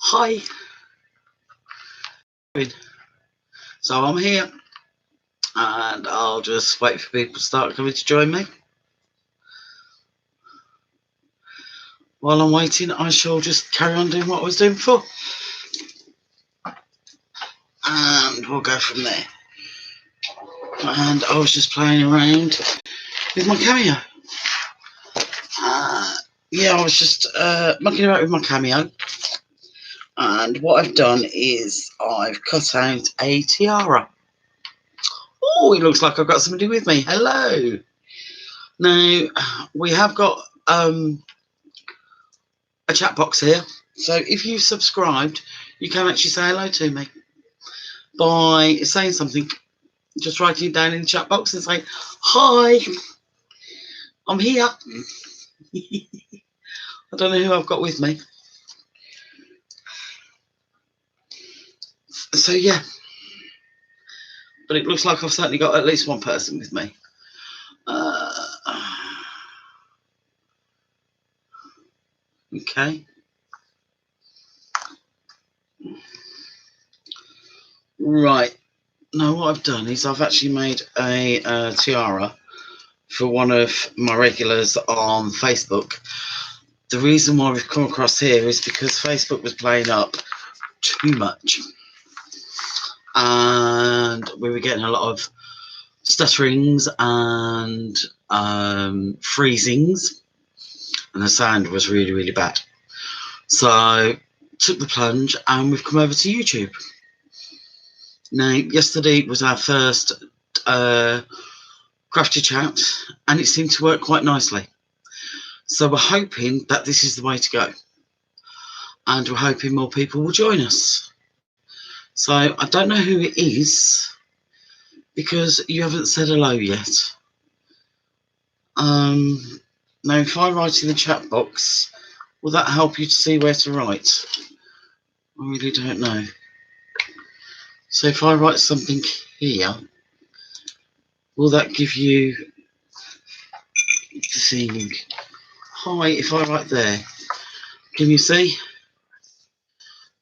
Hi. So I'm here and I'll just wait for people to start coming to join me. While I'm waiting, I shall just carry on doing what I was doing before. And we'll go from there. And I was just playing around with my cameo. I was just mucking about with my cameo. And what I've done is I've cut out a tiara. Oh, it looks like I've got somebody with me. Hello. Now, we have got a chat box here. So if you've subscribed, you can actually say hello to me by saying something. Just writing it down in the chat box and say, hi, I'm here. I don't know who I've got with me. So yeah, but it looks like I've certainly got at least one person with me. Okay. Right. Now what I've done is I've actually made a tiara for one of my regulars on Facebook. The reason why we've come across here is because Facebook was playing up too much. And we were getting a lot of stutterings and freezings, and the sound was really, really bad. So took the plunge and we've come over to YouTube. Now, yesterday was our first crafty chat and it seemed to work quite nicely. So we're hoping that this is the way to go. And we're hoping more people will join us. So I don't know who it is because you haven't said hello yet. Now, if I write in the chat box, will that help you to see where to write? I really don't know. So if I write something here, will that give you the thing? Hi, if I write there, can you see?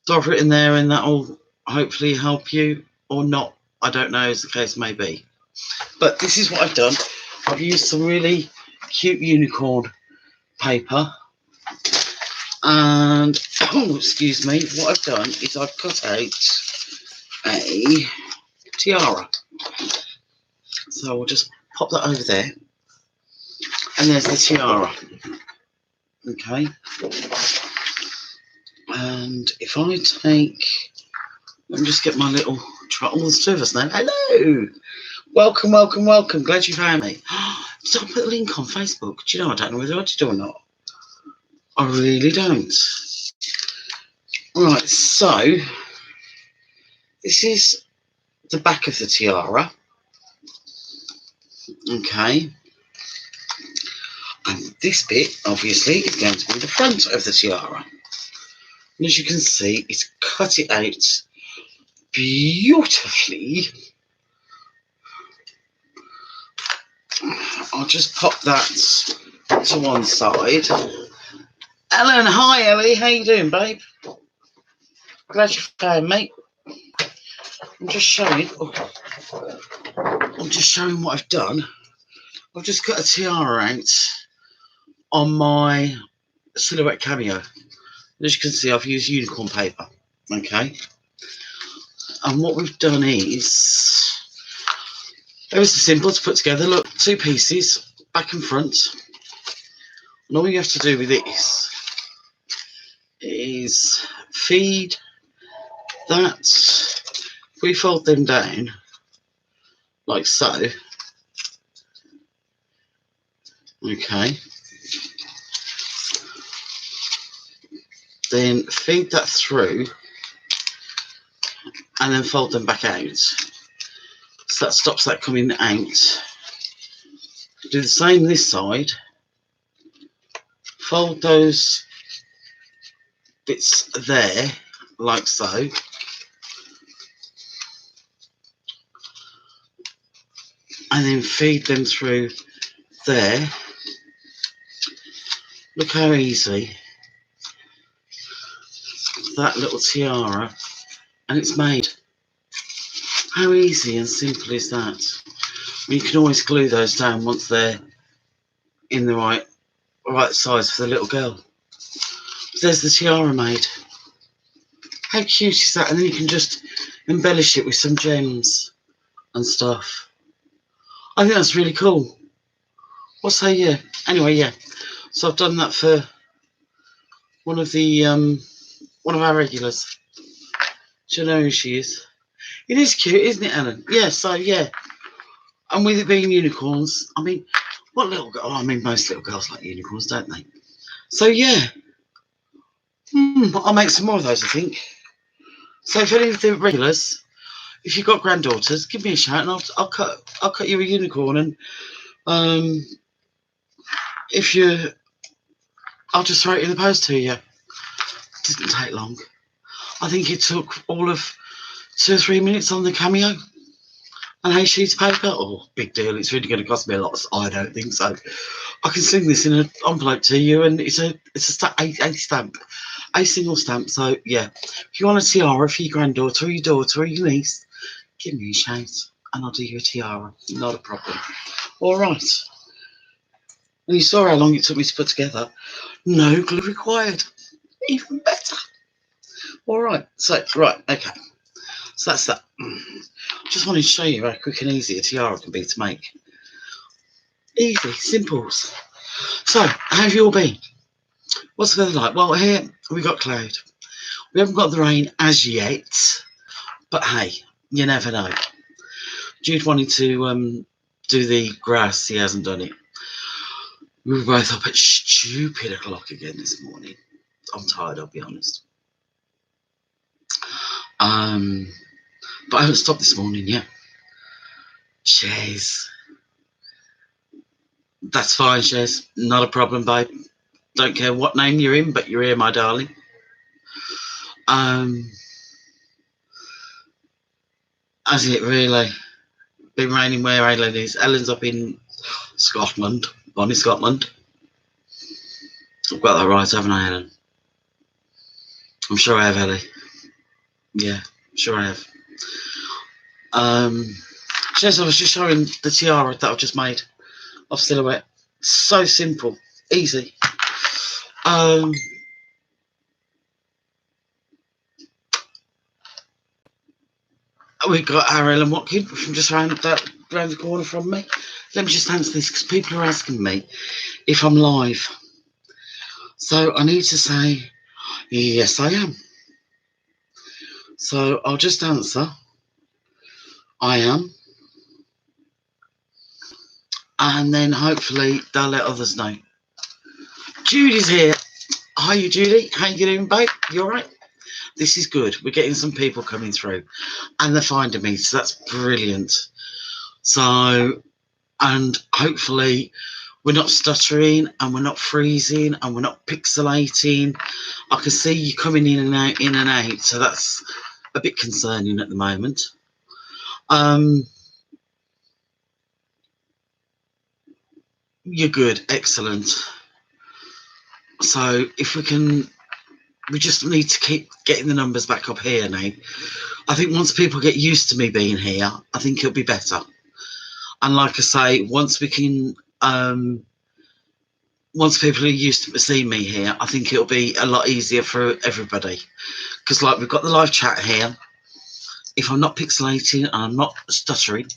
So I've written there and that'll hopefully help you, or not. I don't know, as the case may be. But this is what I've done. I've used some really cute unicorn paper. And, oh, excuse me, what I've done is I've cut out a tiara. So we'll just pop that over there. And there's the tiara. Okay. And if I take, let me just get my little, oh, there's two of us now. Hello. Welcome, welcome, welcome. Glad you found me. Did I put a link on Facebook? Do you know, I don't know whether I did or not. I really don't. Right, so this is the back of the tiara. Okay. And this bit, obviously, is going to be the front of the tiara. And as you can see, it's cut it out beautifully. I'll just pop that to one side. Ellen, hi Ellie, how you doing, babe? Glad you found me. I'm just showing what I've done. I've just cut a tiara out on my silhouette cameo. As you can see, I've used unicorn paper. Okay. And what we've done is very simple to put together. Look, two pieces, back and front. And all you have to do with this is feed that. We fold them down like so. Okay. Then feed that through and then fold them back out. So that stops that coming out. Do the same this side. Fold those bits there like so. And then feed them through there. Look how easy that little tiara, and it's made. How easy and simple is that? You can always glue those down once they're in the right size for the little girl. There's the tiara made. How cute is that? And then you can just embellish it with some gems and stuff. I think that's really cool. What say you? Anyway, yeah. So I've done that for one of our regulars. She'll know who she is. It is cute, isn't it, Ellen? Yeah. So yeah. And with it being unicorns, I mean, what little girl? I mean, most little girls like unicorns, don't they? So yeah. I'll make some more of those, I think. So if any of the regulars, if you've got granddaughters, give me a shout, and I'll cut you a unicorn, and I'll just throw it in the post to you. It didn't take long. I think it took all of 2 or 3 minutes on the Cameo and a sheet of paper. Oh, big deal! It's really going to cost me a lot. I don't think so. I can sling this in an envelope to you, and it's a stamp, a single stamp. So yeah, if you want a tiara for your granddaughter or your daughter or your niece, give me a shout, and I'll do you a tiara. Not a problem. All right. And you saw how long it took me to put together. No glue required. Even better. All right. So okay. So that's that. Just wanted to show you how quick and easy a tiara can be to make. Easy, simples. So, how have you all been? What's the weather like? Well, here we got cloud. We haven't got the rain as yet, but hey, you never know. Jude wanted to do the grass. He hasn't done it. We were both up at stupid o'clock again this morning. I'm tired, I'll be honest. But I haven't stopped this morning yet. Shares. That's fine, Shares. Not a problem, babe. Don't care what name you're in, but you're here, my darling. Has it really been raining where Ellen is? Ellen's up in Scotland, Bonnie, Scotland. I've got that right, haven't I, Ellen? I'm sure I have, Ellie. Yeah, sure I have. Jess, I was just showing the tiara that I've just made of silhouette. So simple, easy. We've got our Ellen Watkin from just round the corner from me. Let me just answer this because people are asking me if I'm live. So I need to say, yes, I am. So I'll just answer, I am. And then hopefully they'll let others know. Judy's here. Hi, Judy. How you doing, babe? You all right? This is good. We're getting some people coming through and they're finding me. So that's brilliant. So, and hopefully we're not stuttering and we're not freezing and we're not pixelating. I can see you coming in and out. So that's a bit concerning at the moment. You're good. Excellent. So if we just need to keep getting the numbers back up here now. I think once people get used to me being here, I think it'll be better. And like I say, once people are used to seeing me here, I think it'll be a lot easier for everybody. Because like we've got the live chat here. If I'm not pixelating and I'm not stuttering,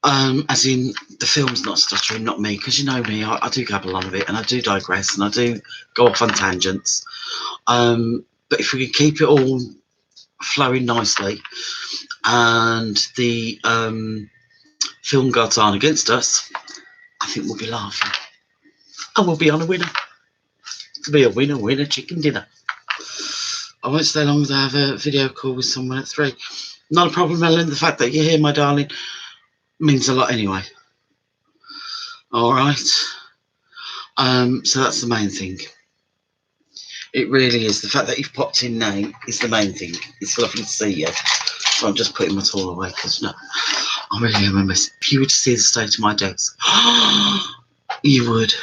as in the film's not stuttering, not me, because you know me, I do gabble on a bit and I do digress and I do go off on tangents. But if we can keep it all flowing nicely and the film gods aren't against us, I think we'll be laughing. And we'll be on a winner. It'll be a winner chicken dinner. I won't stay long as I have a video call with someone at 3. Not a problem, Ellen. The fact that you're here, my darling, means a lot anyway. All right. So that's the main thing. It really is. The fact that you've popped in now is the main thing. It's lovely to see you. So I'm just putting my tool away because no, I really am a mess. If you were to see the state of my desk, you would.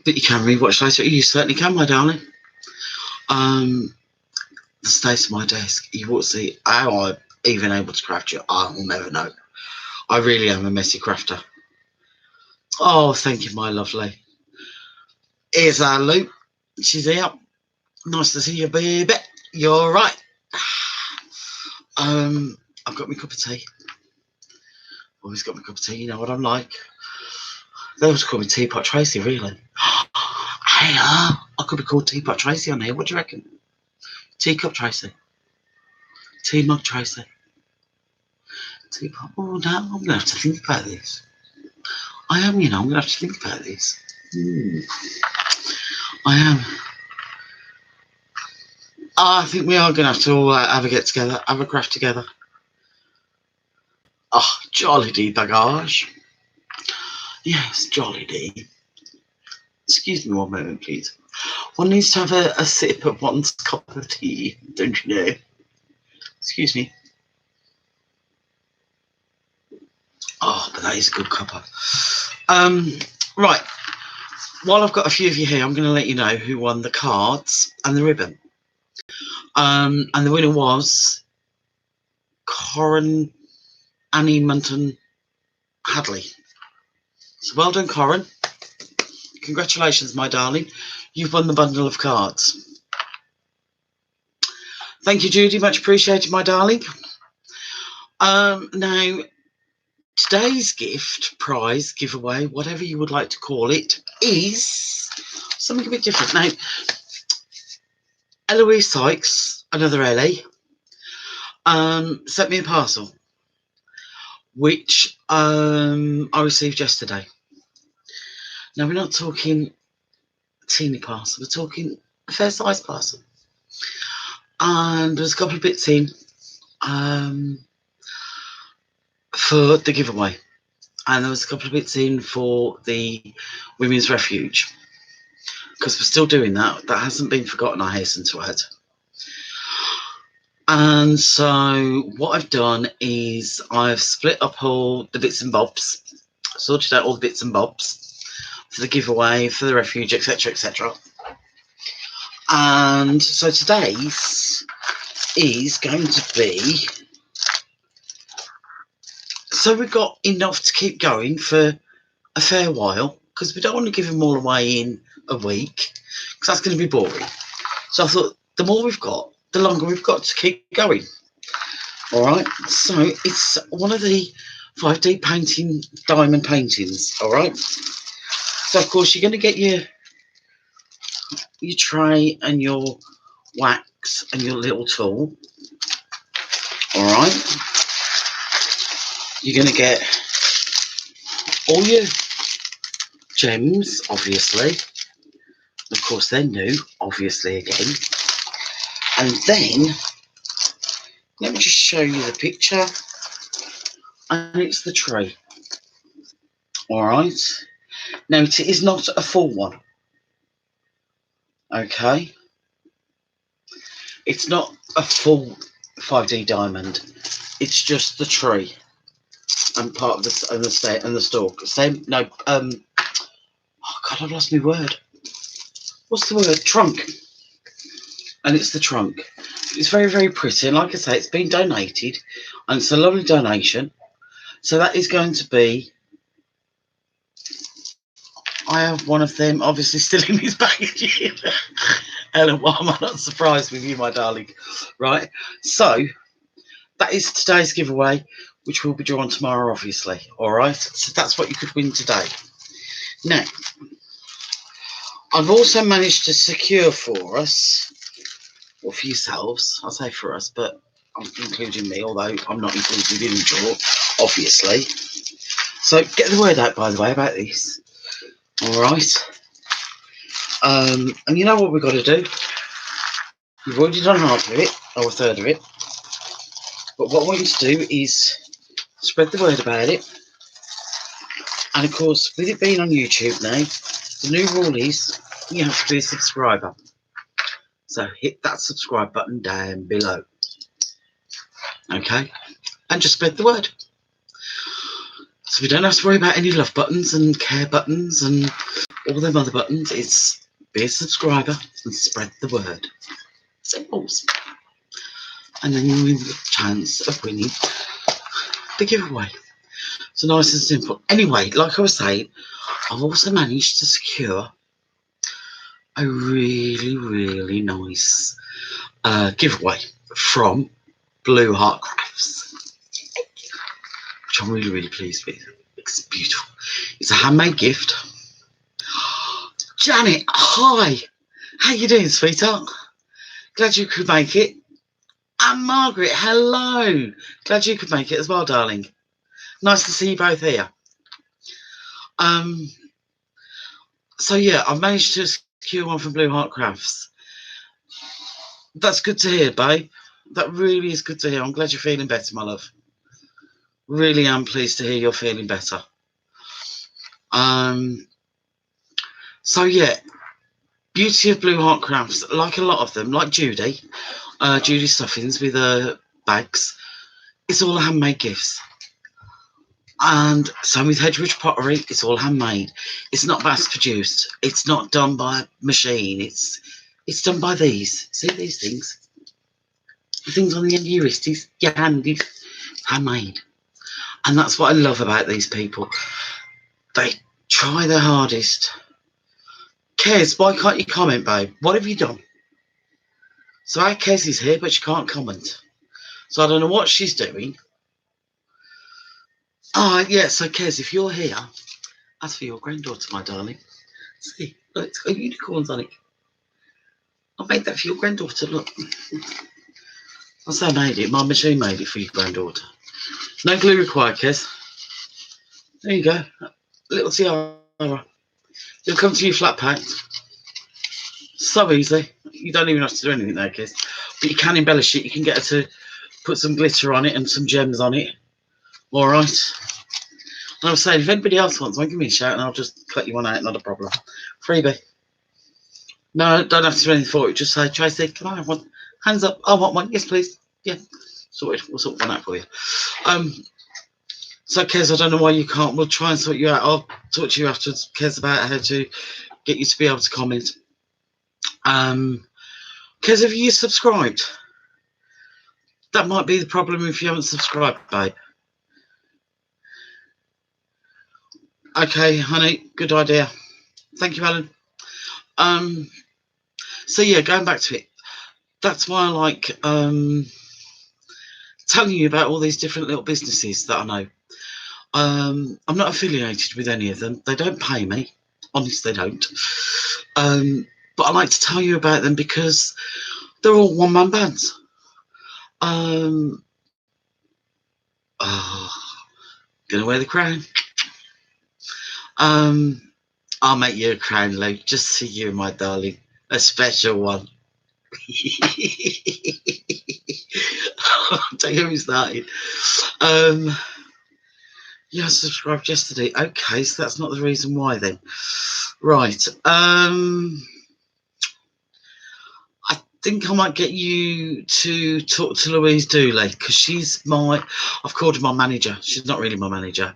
But you can rewatch later. You certainly can, my darling. The state of my desk, you won't see how I'm even able to craft you. I will never know. I really am a messy crafter. Oh, thank you, my lovely. Here's our Lou. She's here. Nice to see you, baby. You're right. I've got my cup of tea. Always got my cup of tea. You know what I'm like. They always call me Teapot Tracy, really. Hey, I could be called Teapot Tracy on here. What do you reckon? Teacup Tracy. Tea mug Tracy. Teapot. Oh, now I'm going to have to think about this. I am, I'm going to have to think about this. I am. I think we are going to have to all have a get together, have a craft together. Oh, jolly dee bagage. Yes, jolly dee. Excuse me one moment, please. One needs to have a sip of one's cup of tea, don't you know? Excuse me. Oh, but that is a good cuppa. Right. While I've got a few of you here, I'm going to let you know who won the cards and the ribbon. And the winner was Corin Annie Munton Hadley. So well done, Corin. Congratulations, my darling. You've won the bundle of cards. Thank you, Judy. Much appreciated, my darling. Now, today's gift, prize, giveaway, whatever you would like to call it, is something a bit different. Now, Eloise Sykes, another Ellie, sent me a parcel, which I received yesterday. Now, we're not talking a teeny parcel, we're talking a fair size parcel. And there's a couple of bits in for the giveaway. And there was a couple of bits in for the Women's Refuge. Because we're still doing that. That hasn't been forgotten, I hasten to add. And so what I've done is I've split up all the bits and bobs, sorted out all the bits and bobs for the giveaway, for the refuge, etc., etc. And so today's is going to be, so we've got enough to keep going for a fair while, because we don't want to give them all away in a week, because that's going to be boring. So I thought the more we've got, the longer we've got to keep going. All right, so it's one of the 5D painting diamond paintings. All right, so of course you're going to get your tray and your wax and your little tool. All right, you're going to get all your gems, obviously. Of course, they're new, obviously, again. And then, let me just show you the picture. And it's the tray. All right. Now, it is not a full one. Okay. It's not a full 5D diamond. It's just the tree and part of the stalk. Same. No. Oh God, I've lost my word. What's the word? Trunk. And it's the trunk. It's very, very pretty. And like I say, it's been donated, and it's a lovely donation. So that is going to be. I have one of them, obviously, still in his packaging. Ellen, why am I not surprised with you, my darling? Right. So that is today's giveaway, which will be drawn tomorrow, obviously. All right. So that's what you could win today. Now, I've also managed to secure for us, or for yourselves, I'll say for us, but I'm including me, although I'm not included in the draw, obviously. So get the word out, by the way, about this. All right. And you know what we've got to do? We've already done half of it, or a third of it. But what I want you to do is spread the word about it. And of course, with it being on YouTube now, the new rule is you have to be a subscriber. So hit that subscribe button down below. Okay? And just spread the word. So we don't have to worry about any love buttons and care buttons and all them other buttons. It's be a subscriber and spread the word. Simples. And then you win the chance of winning the giveaway. So nice and simple. Anyway, like I was saying, I've also managed to secure a really, really nice giveaway from Blue Heart Crafts, which I'm really, really pleased with. It's beautiful. It's a handmade gift. Janet, hi. How you doing, sweetheart? Glad you could make it. And Margaret, hello. Glad you could make it as well, darling. Nice to see you both here. So yeah, I've managed to secure one from Blue Heart Crafts. That's good to hear, babe. That really is good to hear. I'm glad you're feeling better, my love. Really am pleased to hear you're feeling better. So yeah, beauty of Blue Heart Crafts, like a lot of them, like Judy Stuffings with bags, it's all handmade gifts. And same with Hedgeridge Pottery, it's all handmade. It's not mass produced. It's not done by a machine. It's done by these. See these things? The things on the end of your wristies, your handies, handmade. And that's what I love about these people. They try their hardest. Kez, why can't you comment, babe? What have you done? So our Kez is here, but she can't comment. So I don't know what she's doing. Yeah, so Kez, if you're here, as for your granddaughter, my darling, see, look, it's got unicorns on it. I made that for your granddaughter, look. I say I made it, my machine made it for your granddaughter. No glue required, Kez. There you go, little tiara. It'll come to you flat packed. So easy. You don't even have to do anything there, Kez. But you can embellish it. You can get her to put some glitter on it and some gems on it. All right. And I was saying, if anybody else wants one, give me a shout and I'll just cut you one out, not a problem. Freebie. No, don't have to do anything for it. Just say, Tracy, can I have one? Hands up. I want one. Yes, please. Yeah. Sorted. We'll sort one out for you. So, Kez, I don't know why you can't. We'll try and sort you out. I'll talk to you afterwards, Kez, about how to get you to be able to comment. Kez, have you subscribed? That might be the problem if you haven't subscribed, babe. Okay, honey, good idea. Thank you, Alan. So yeah, going back to it, that's why I like telling you about all these different little businesses that I know. I'm not affiliated with any of them. They don't pay me. Honestly, they don't. But I like to tell you about them because they're all one-man bands. Gonna wear the crown. I'll make you a crown, Luke, just for you, my darling. A special one. Don't get me started. Yeah, I subscribed yesterday. Okay, so that's not the reason why then. Right. I think I might get you to talk to Louise Dooley because she's I've called her my manager. She's not really my manager.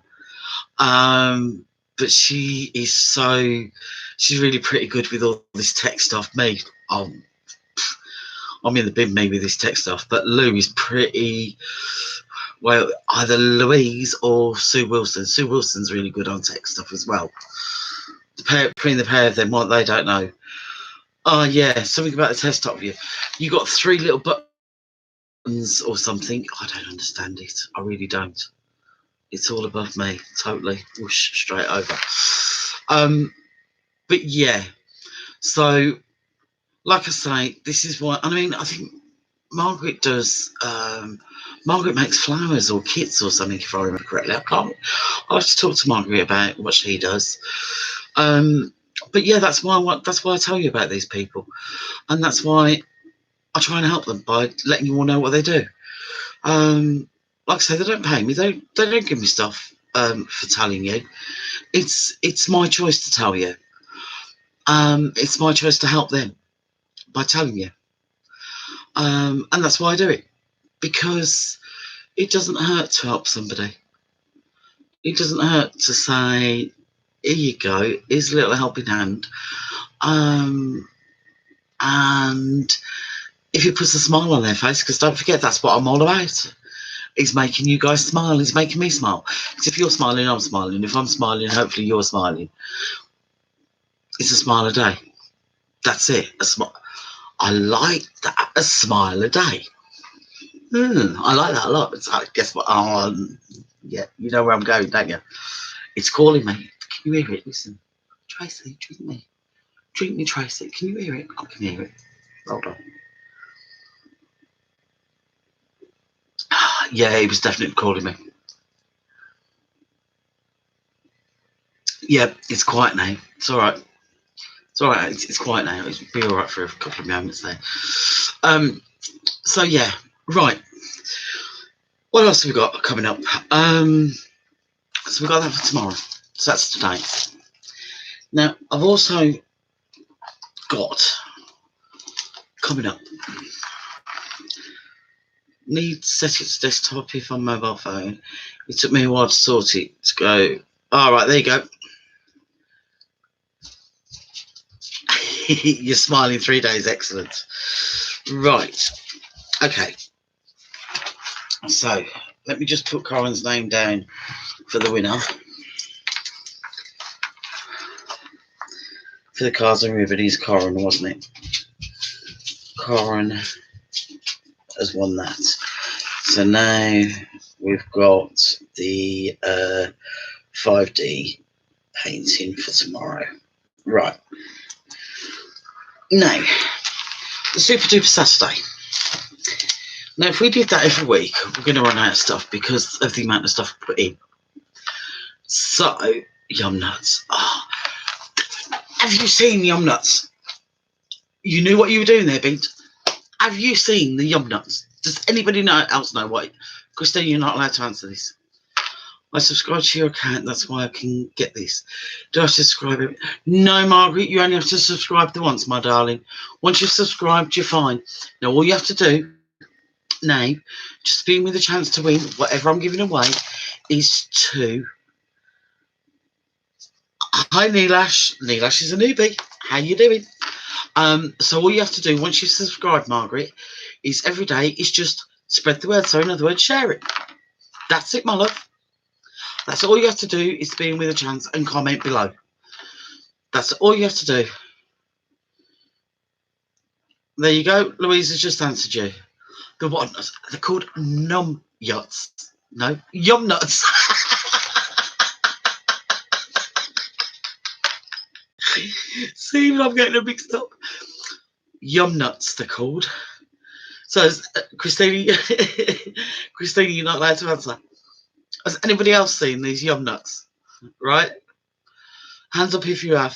But she is she's really pretty good with all this tech stuff. I'm in the bin, me, with this tech stuff. But Lou is pretty, well, either Louise or Sue Wilson. Sue Wilson's really good on tech stuff as well. Between the pair of them, what they don't know. Oh, yeah, something about the desktop view. You got 3 little buttons or something. I don't understand it. I really don't. It's all above me, totally. Whoosh, straight over. But yeah, so like I say, this is why. I mean, I think Margaret does. Margaret makes flowers or kits or something, if I remember correctly. I'll have to talk to Margaret about what she does. But yeah, that's why I tell you about these people, and that's why I try and help them by letting you all know what they do. Like I say, they don't pay me. They don't give me stuff for telling you. It's my choice to tell you. It's my choice to help them by telling you. And that's why I do it, because it doesn't hurt to help somebody. It doesn't hurt to say, here you go. Here's a little helping hand. And if he puts a smile on their face, because don't forget, that's what I'm all about. He's making you guys smile. He's making me smile. Because if you're smiling, I'm smiling. If I'm smiling, hopefully you're smiling. It's a smile a day. That's it. A smile. I like that. A smile a day. I like that a lot. It's like, guess what? Yeah, you know where I'm going, don't you? It's calling me. Can you hear it? Listen. Tracy, drink me. Drink me, Tracy. Can you hear it? I can hear it. Hold on. Yeah, he was definitely calling me. Yeah, it's quiet now. It's all right. It's all right. It's quiet now. It'll be all right for a couple of moments there. So yeah, right. What else have we got coming up? So we've got that for tomorrow. So that's today. Now I've also got coming up. Need to set it to desktop if on mobile phone. It took me a while to sort it to go. All right, there you go. You're smiling 3 days. Excellent. Right. Okay. So let me just put Corin's name down for the winner. For the cards and ribbon, he's Corin, wasn't it? Corin has won that. So now we've got the 5D painting for tomorrow. Right. Now, the Super Duper Saturday. Now, if we did that every week, we're going to run out of stuff because of the amount of stuff we put in. So, Yum Nuts. Oh, have you seen Yum Nuts? You knew what you were doing there, Beat. Have you seen the Yum Nuts? Does anybody else know what? Christine, you're not allowed to answer this. I subscribe to your account, that's why I can get this. Do I subscribe? No, Margaret, you only have to subscribe to once, my darling. Once you've subscribed, you're fine. Now, all you have to do now, just being with a chance to win, whatever I'm giving away, is to... Hi, Neelash. Neelash is a newbie. How you doing? So all you have to do, once you've subscribed, Margaret, is every day is just spread the word. So in other words, share it. That's it, my love. That's all you have to do is be in with a chance and comment below. That's all you have to do. There you go. Louise has just answered you. The what? They're called num yachts. No, yum nuts. See, I'm getting a mixed up. Yum nuts, they're called. So, Christina, Christina, you're not allowed to answer. Has anybody else seen these yum nuts? Right? Hands up if you have.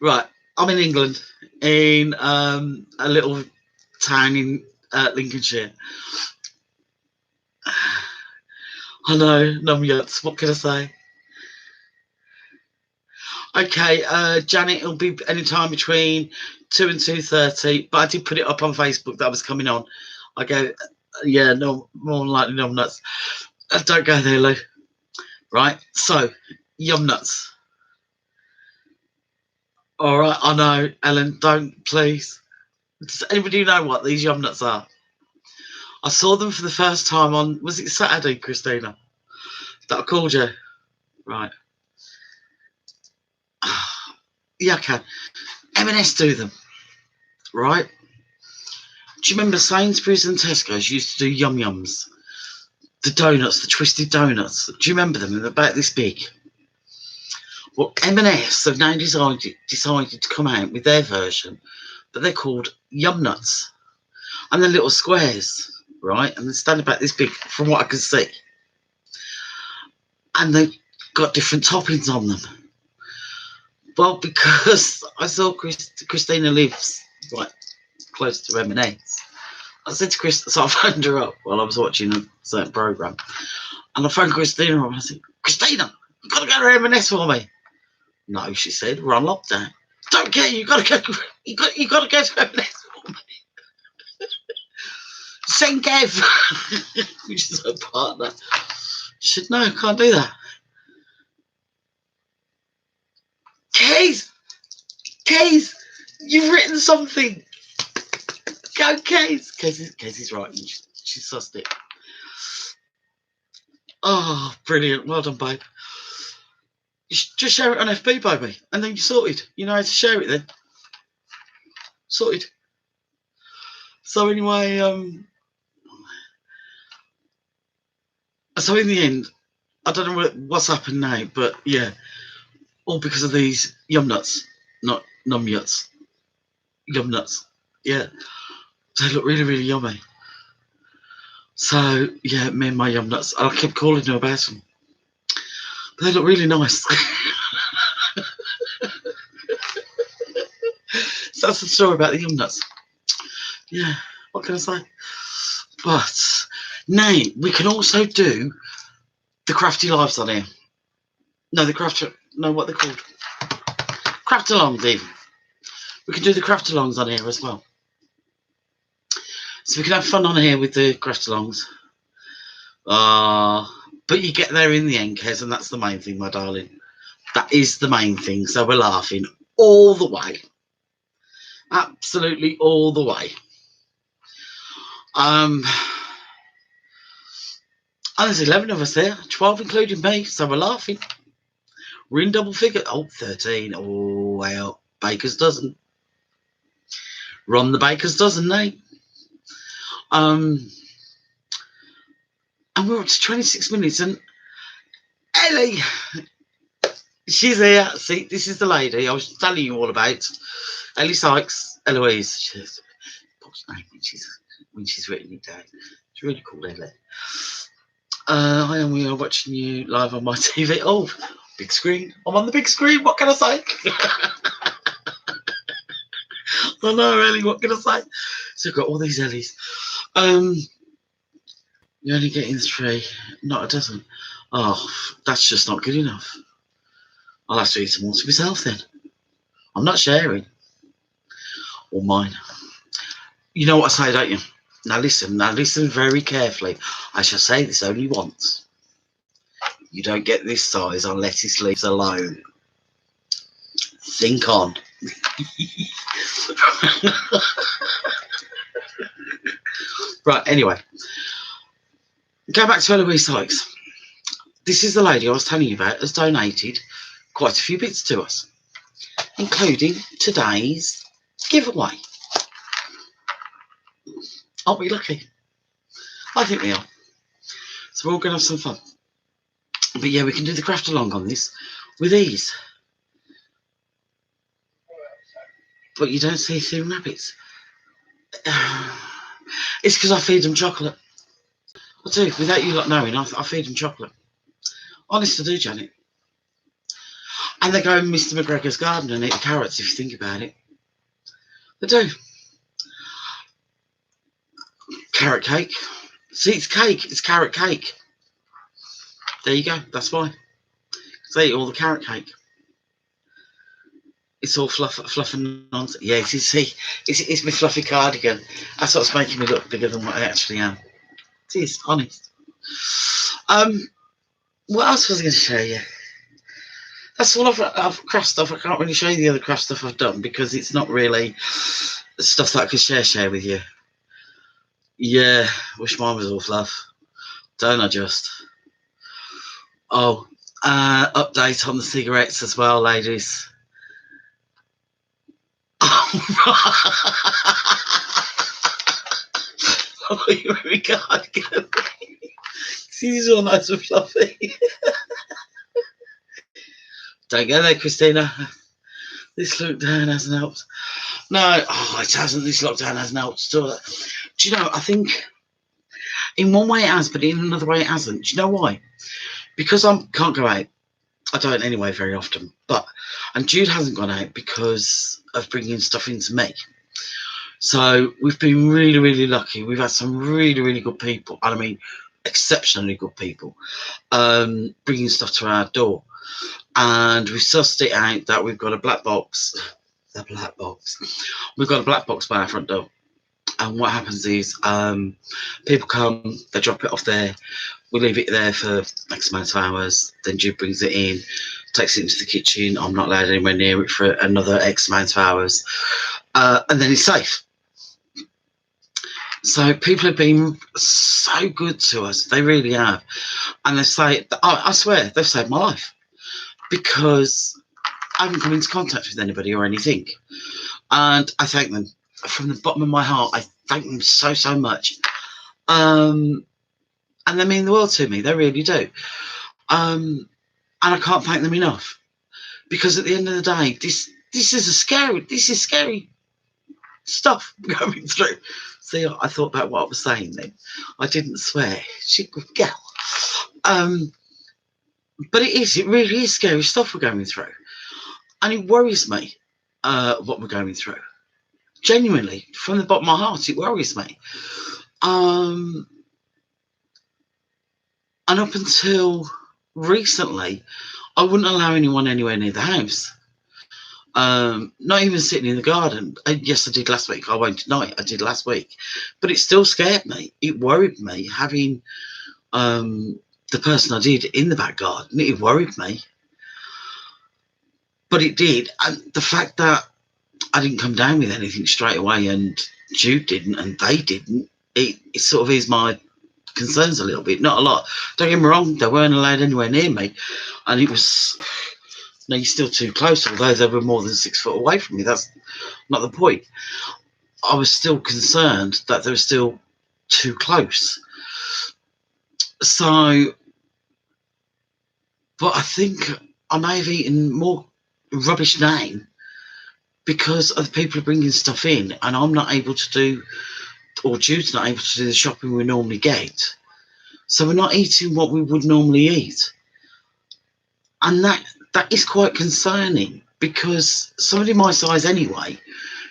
Right. I'm in England, in a little town in Lincolnshire. I know, num yachts. What can I say? Okay, Janet, it'll be any time between 2 and 2:30. But I did put it up on Facebook that I was coming on. I go, yeah, no, more than likely num nuts. Don't go there, Lou. Right. So, yum nuts. All right. I know, Ellen. Don't please. Does anybody know what these yum nuts are? I saw them for the first time on, was it Saturday, Christina? That I called you? Right. Yeah, I can. M&S do them. Right? Do you remember Sainsbury's and Tesco's used to do yum yums? The donuts, the twisted donuts. Do you remember them? They're about this big. Well, M&S have now decided to come out with their version, but they're called yum nuts. And they're little squares, right? And they stand about this big from what I can see. And they've got different toppings on them. Well, because I saw Christina lives right close to M&S, I said to Chris, so I phoned her up while I was watching a certain programme. And I phoned Christina up and I said, Christina, you've got to go to M&S for me. No, she said, we're on lockdown. Don't care, you got to go. You got to go to M&S for me. Saint Kev, which is her partner. She said, no, I can't do that. Keys, you've written something. Go, Keys. Casey's right. She sussed it. Oh, brilliant. Well done, babe. You should just share it on FB, baby. And then you're sorted. You know how to share it then. Sorted. So anyway, so in the end, I don't know what's happened now, but yeah, all because of these yum nuts, not num yuts. Yum nuts. Yeah. They look really, really yummy. So yeah, me and my yum nuts. I kept calling her about them. They look really nice. So that's the story about the yum nuts. Yeah, what can I say? But now we can also do the crafty lives on here. No, what they're called. Craft alongs even. We can do the craft alongs on here as well. So we can have fun on here with the craft alongs. But you get there in the end, Kez, and that's the main thing, my darling. That is the main thing. So we're laughing all the way. Absolutely all the way. And there's 11 of us there, 12 including me, so we're laughing. We're in double figure. Oh, 13. Oh, well, baker's dozen. Run the baker's dozen, Nate. And we're up to 26 minutes, and Ellie, she's here. See, this is the lady I was telling you all about. Ellie Sykes, Eloise. She's name when she's written it down. It's really cool, Ellie. Hi, and we are watching you live on my TV. Oh, big screen. I'm on the big screen. What can I say? I know, Ellie. What can I say? So I've got all these Ellies. You're only getting 3, not a dozen. Oh, that's just not good enough. I'll have to eat some more to myself then. I'm not sharing. Or mine. You know what I say, don't you? Now listen very carefully. I shall say this only once. You don't get this size on lettuce leaves alone. Think on. Right, anyway. Go back to Eloise Sykes. This is the lady I was telling you about has donated quite a few bits to us, including today's giveaway. Aren't we lucky? I think we are. So we're all going to have some fun. But yeah, we can do the craft along on this with ease. But you don't see thin rabbits. It's because I feed them chocolate. I do, without you lot knowing, I feed them chocolate. Honest, I do, Janet. And they go in Mr. McGregor's garden and eat the carrots, if you think about it. They do. Carrot cake. See, it's cake. It's carrot cake. There you go. That's why. They eat all the carrot cake. It's all fluff and nonsense. Yeah, see, it's my fluffy cardigan. That's what's making me look bigger than what I actually am. It is, honest. What else was I going to show you? That's all I've craft stuff. I can't really show you the other craft stuff I've done because it's not really stuff that I could share with you. Yeah, wish mine was all fluff. Don't I just? Oh, update on the cigarettes as well, ladies. Oh, here we go. See, these are all nice and fluffy. Don't go there, Christina. This lockdown hasn't helped. No, it hasn't. This lockdown hasn't helped at all. Do you know, I think in one way it has, but in another way it hasn't. Do you know why? Because I can't go out. I don't anyway very often. And Jude hasn't gone out because of bringing stuff into me. So we've been really, really lucky. We've had some really, really good people. And I mean, exceptionally good people bringing stuff to our door. And we've sussed it out that we've got a black box. The black box. We've got a black box by our front door. And what happens is people come, they drop it off there. We leave it there for X amount of hours. Then Jude brings it in. takes it into the kitchen. I'm not allowed anywhere near it for another X amount of hours, and then it's safe. So people have been so good to us. They really have. And they say, I swear, they've saved my life because I haven't come into contact with anybody or anything. And I thank them from the bottom of my heart. I thank them so, so much. And they mean the world to me. They really do. And I can't thank them enough because at the end of the day, this is scary stuff going through. See, I thought about what I was saying then. I didn't swear. She good girl. But it really is scary stuff we're going through. And it worries me, what we're going through. Genuinely, from the bottom of my heart, it worries me. And up until recently, I wouldn't allow anyone anywhere near the house. Not even sitting in the garden. Yes, I did last week. I won't deny it. I did last week. But it still scared me. It worried me having the person I did in the back garden. It worried me. But it did. And the fact that I didn't come down with anything straight away and Jude didn't and they didn't, it sort of eased my concerns a little bit. Not a lot. Don't get me wrong, they weren't allowed anywhere near me. And it was, no, you're still too close, although they were more than 6 foot away from me. That's not the point. I was still concerned that they were still too close. So, but I think I may have eaten more rubbish now because other people are bringing stuff in and I'm not able to do, or Jude's not able to do the shopping we normally get. So we're not eating what we would normally eat. And that is quite concerning because somebody my size anyway,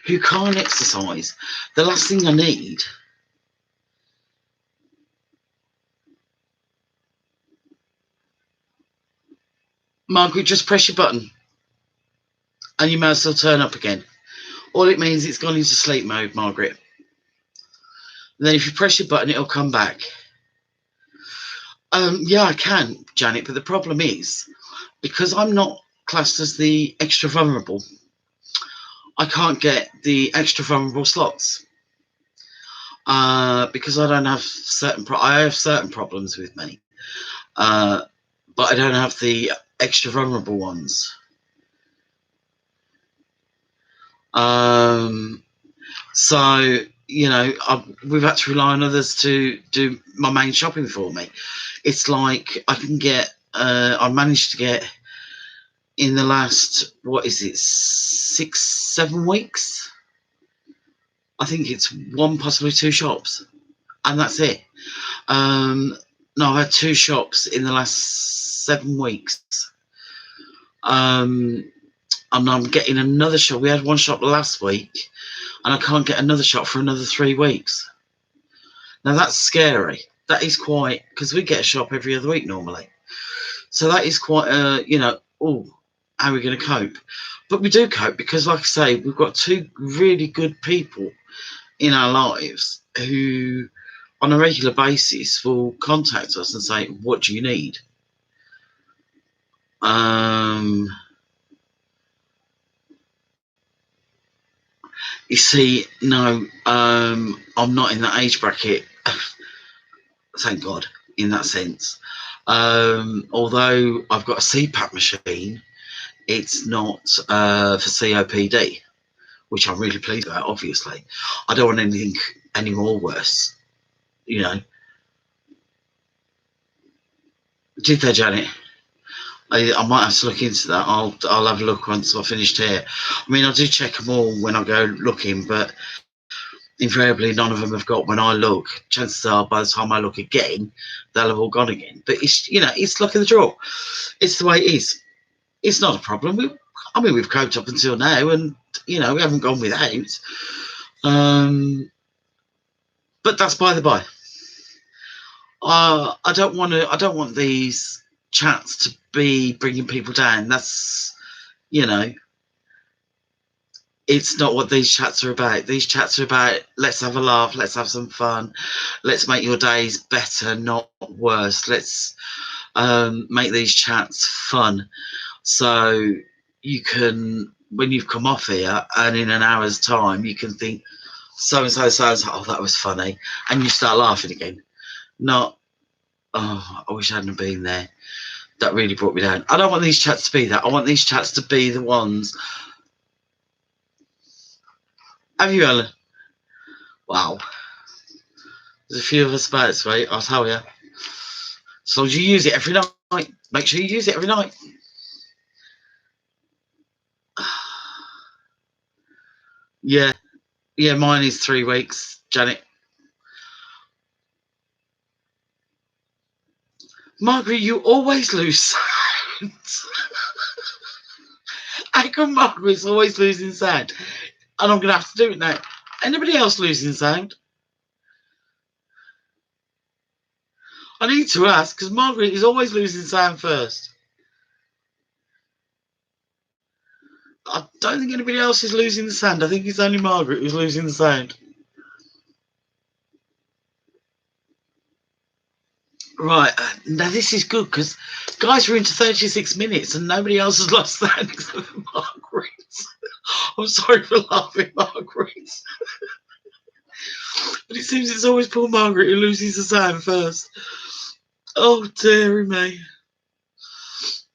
who can't exercise, the last thing I need Margaret, just press your button and your mouse will turn up again. All it means it's gone into sleep mode, Margaret. And then if you press your button, it'll come back. Yeah, I can, Janet, but the problem is, because I'm not classed as the extra vulnerable, I can't get the extra vulnerable slots. Because I don't have I have certain problems with me. But I don't have the extra vulnerable ones. So, you know, we've had to rely on others to do my main shopping for me. It's like I can get, I managed to get in the last, what is it, 6, 7 weeks? I think it's 1, possibly 2 shops, and that's it. No, I've had 2 shops in the last 7 weeks. And I'm getting another shop. We had 1 shop last week, and I can't get another shop for another 3 weeks. Now that's scary. That is quite, because we get a shop every other week normally. So that is quite, you know, oh, how are we going to cope? But we do cope because, like I say, we've got 2 really good people in our lives who, on a regular basis, will contact us and say, what do you need? You see, no, I'm not in that age bracket, thank God, in that sense. Although I've got a CPAP machine, it's not for COPD, which I'm really pleased about, obviously. I don't want anything any more worse, you know. Did they, Janet? I might have to look into that. I'll have a look once I've finished here. I mean, I do check them all when I go looking, but invariably none of them have got when I look. Chances are by the time I look again, they'll have all gone again. But it's, you know, it's luck of the draw. It's the way it is. It's not a problem. We've coped up until now, and you know, we haven't gone without. But that's by the by. I don't want these chats to be bringing people down. That's, you know, it's not what these chats are about. These chats are about, let's have a laugh, let's have some fun, let's make your days better, not worse. Let's make these chats fun. So you can, when you've come off here and in an hour's time, you can think, so-and-so, so-and-so, oh, that was funny. And you start laughing again. Not, oh, I wish I hadn't been there. That really brought me down. I don't want these chats to be that. I want these chats to be the ones. Have you, Ellen? Wow. There's a few of us about, right? I'll tell you. As long as you use it every night. Make sure you use it every night. Yeah. Yeah, mine is 3 weeks, Janet. Margaret, you always lose sound. How come Margaret's always losing sound? And I'm going to have to do it now. Anybody else losing sound? I need to ask, because Margaret is always losing sound first. I don't think anybody else is losing the sound. I think it's only Margaret who's losing the sound. Right, now this is good, because guys, we're into 36 minutes and nobody else has lost sound except for Margaret. I'm sorry for laughing, Margaret. But it seems it's always poor Margaret who loses the sound first. Oh, dearie me.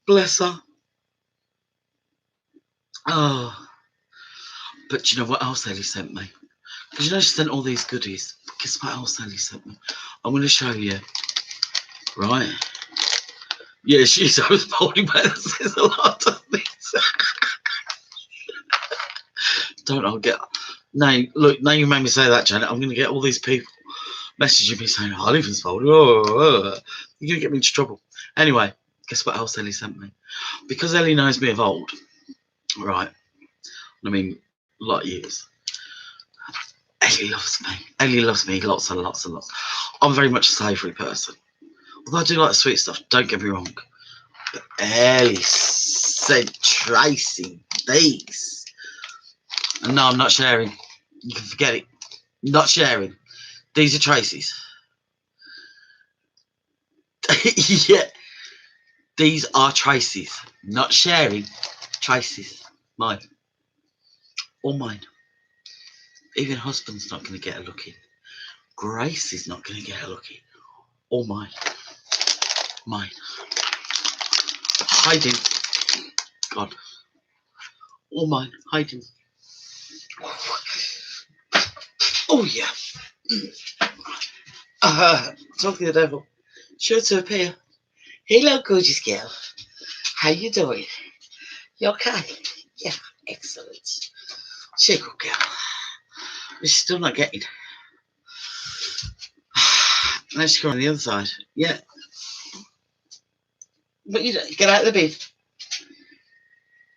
Bless her. Oh. But you know what else Ellie sent me? Because you know she sent all these goodies. Guess what else Ellie sent me? I'm going to show you. Right? Yeah, she's always holding back. There's a lot of things. Don't I get... Now, look, now you made me say that, Janet. I'm going to get all these people messaging me saying, oh, Oliver's folded. Oh. You're going to get me into trouble. Anyway, guess what else Ellie sent me? Because Ellie knows me of old, right? I mean, a lot of years. Ellie loves me. Ellie loves me lots and lots and lots. I'm very much a savoury person. Although I do like sweet stuff, don't get me wrong. But Ellie sent Tracy these. And no, I'm not sharing. You can forget it. Not sharing. These are Tracy's. Yeah. These are Tracy's. Not sharing. Tracy's. Mine. All mine. Even husband's not going to get a look in. Grace is not going to get a look in. All mine. Mine. Hiding. God. All mine. Hiding. Oh, yeah. Talking to the devil. Sure to appear. Hello, gorgeous girl. How you doing? You okay? Yeah, excellent. She's a good girl. But she's still not getting. Now she's going on the other side. Yeah. But you don't get out of the bed.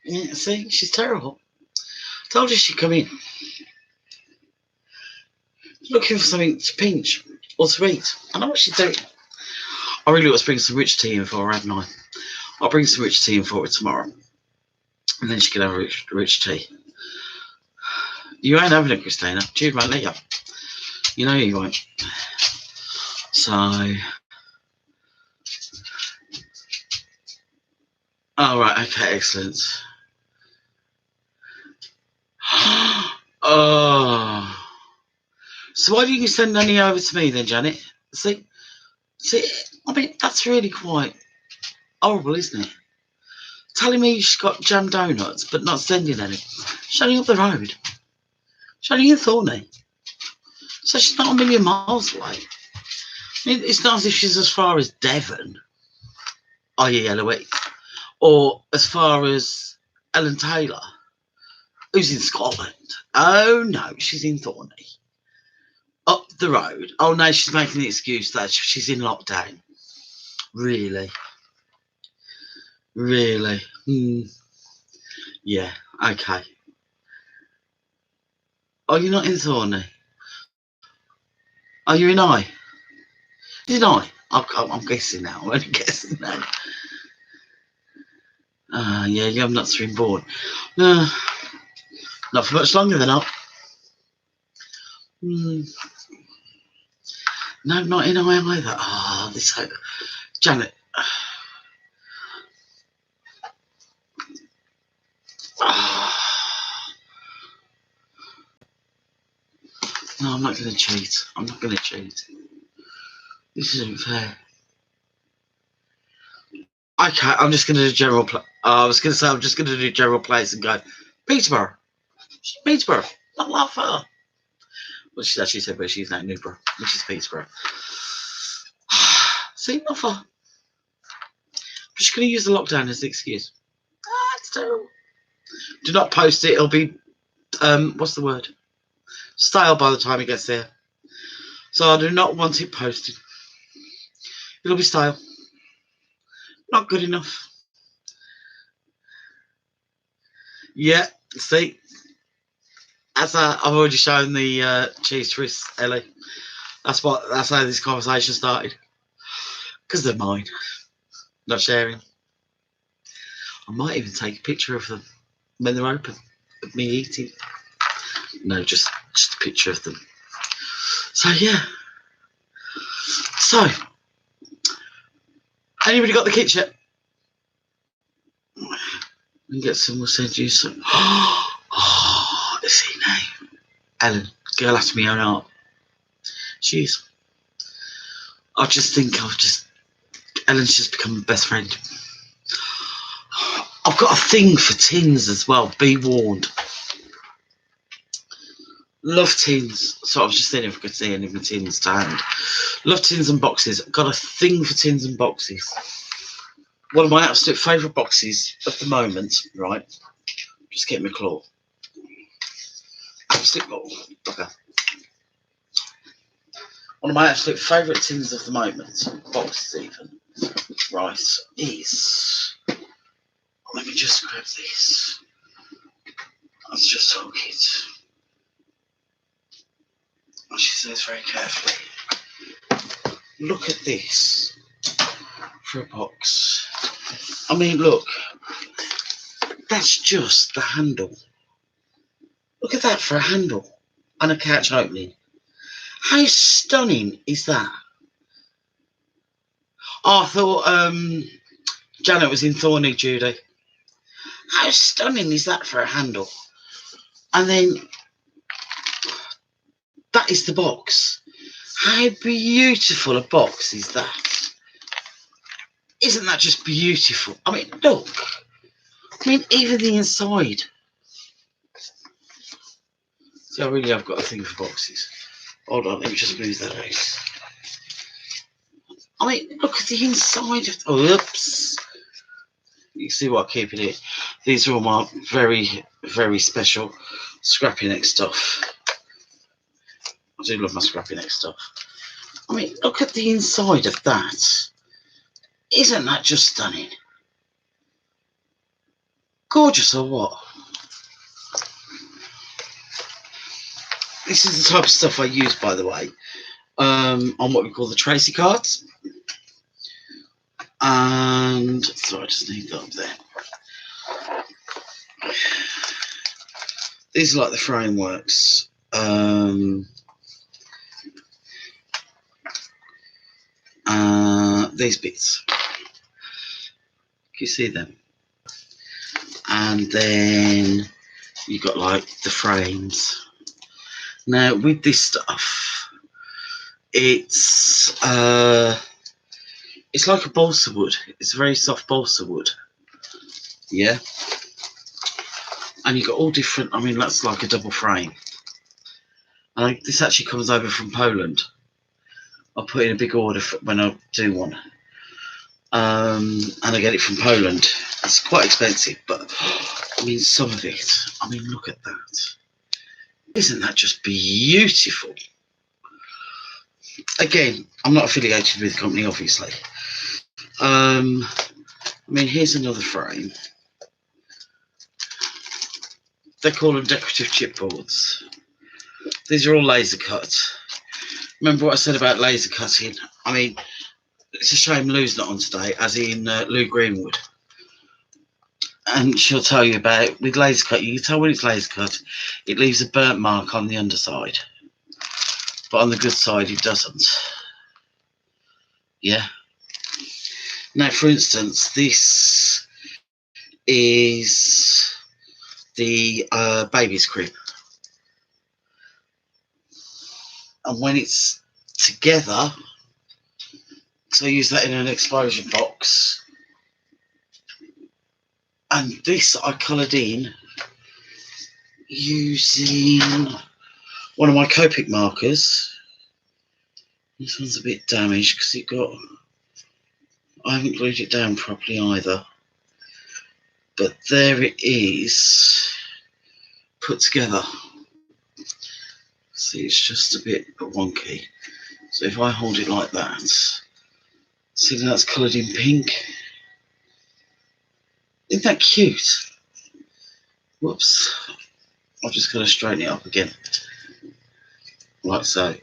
Yeah, see, she's terrible. Told her she'd come in. Looking for something to pinch or to eat. I know what she's doing. I really want to bring some rich tea in for her, haven't I? I'll bring some rich tea in for her tomorrow. And then she can have a rich tea. You ain't having it, Christina. Jude won't let you. You know you won't. So... Oh, right. Okay, excellent. Oh. So why didn't you send any over to me then, Janet? See, I mean, that's really quite horrible, isn't it? Telling me she's got jam donuts, but not sending any. She's only up the road. She's only in Thorney. So she's not a million miles away. I mean, it's not as if she's as far as Devon, i.e. Eloise, or as far as Ellen Taylor, who's in Scotland. Oh, no, she's in Thorney. Up the road. Oh, no, she's making the excuse that she's in lockdown. Really? Really? Yeah, okay. Oh, you're not in Thorney? Are you in I? Is it I? I'm guessing now. I'm only guessing now. Yeah, you have not been born. No, not for much longer than that. No, not in I either. This Janet. No, I'm not going to cheat. I'm not going to cheat. This isn't fair. Okay, I'm just going to do general. I was going to say I'm just going to do general place and go Peterborough. Peterborough, not that far. Well, she's actually said where she's now, Newborough, which is Peterborough. See, not far. I'm just going to use the lockdown as the excuse. It's terrible. Do not post it. It'll be, what's the word? Stale by the time it gets there. So I do not want it posted. It'll be stale. Not good enough. Yeah, see, I've already shown the cheese twists, Ellie. That's how this conversation started. Because they're mine. Not sharing. I might even take a picture of them when they're open. Of me eating. No, just a picture of them. So yeah. So, anybody got the kit yet? And get some. We'll send you some. Oh, is he name? Ellen, girl after me own art. She is. I just think Ellen's just become my best friend. I've got a thing for tins as well. Be warned. Love tins. So I was just saying if I could see any of my tins to hand. Love tins and boxes. Got a thing for tins and boxes. One of my absolute favourite boxes at the moment, right? Just get my claw. Absolute claw. Okay. One of my absolute favourite tins of the moment, boxes even, right, is. Let me just grab this. Let's just hook it. And she says very carefully, look at this for a box. I mean, look, that's just the handle. Look at that for a handle and a couch opening. How stunning is that? Oh, I thought Janet was in Thorny, Judy. How stunning is that for a handle? And then that is the box. How beautiful a box is that? Isn't that just beautiful? I mean, look. I mean, even the inside. See, I really have got a thing for boxes. Hold on, let me just move that out. I mean, look at the inside of. Oh, oops. You can see what I keep in it. These are all my very, very special Scrappy Neck stuff. I do love my Scrappy Neck stuff. I mean, look at the inside of that. Isn't that just stunning? Gorgeous or what? This is the type of stuff I use, by the way, on what we call the Tracy cards. And so I just need that up there. These are like the frameworks. These bits. Can you see them? And then you got like the frames. Now with this stuff, it's like a balsa wood. It's a very soft balsa wood. Yeah. And you got all different. I mean, that's like a double frame. And this actually comes over from Poland. I'll put in a big order when I do one. And I get it from Poland. It's quite expensive, but I mean, some of it. I mean, look at that. Isn't that just beautiful? Again, I'm not affiliated with the company, obviously. I mean, here's another frame. They call them decorative chipboards. These are all laser cut. Remember what I said about laser cutting? I mean, it's a shame Lou's not on today, as in Lou Greenwood. And she'll tell you about, with laser cut, you can tell when it's laser cut, it leaves a burnt mark on the underside. But on the good side, it doesn't. Yeah. Now, for instance, this is the baby's crib. And when it's together, so I use that in an explosion box. And this I coloured in using one of my Copic markers. This one's a bit damaged because I haven't glued it down properly either. But there it is, put together. See, it's just a bit wonky. So if I hold it like that, see that's coloured in pink? Isn't that cute? Whoops. I've just got to straighten it up again. Like so.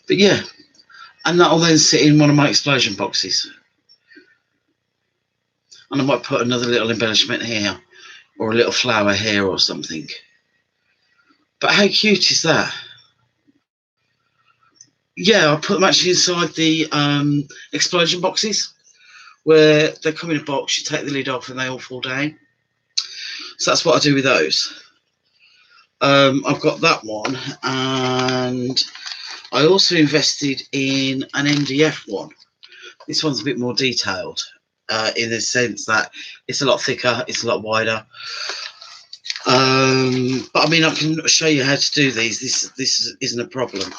But yeah, and that'll then sit in one of my explosion boxes. And I might put another little embellishment here, or a little flower here or something. But how cute is that? Yeah, I put them actually inside the explosion boxes, where they come in a box, you take the lid off and they all fall down. So that's what I do with those. I've got that one, and I also invested in an MDF one. This one's a bit more detailed in the sense that it's a lot thicker, it's a lot wider. But I mean, I can show you how to do these. This isn't a problem.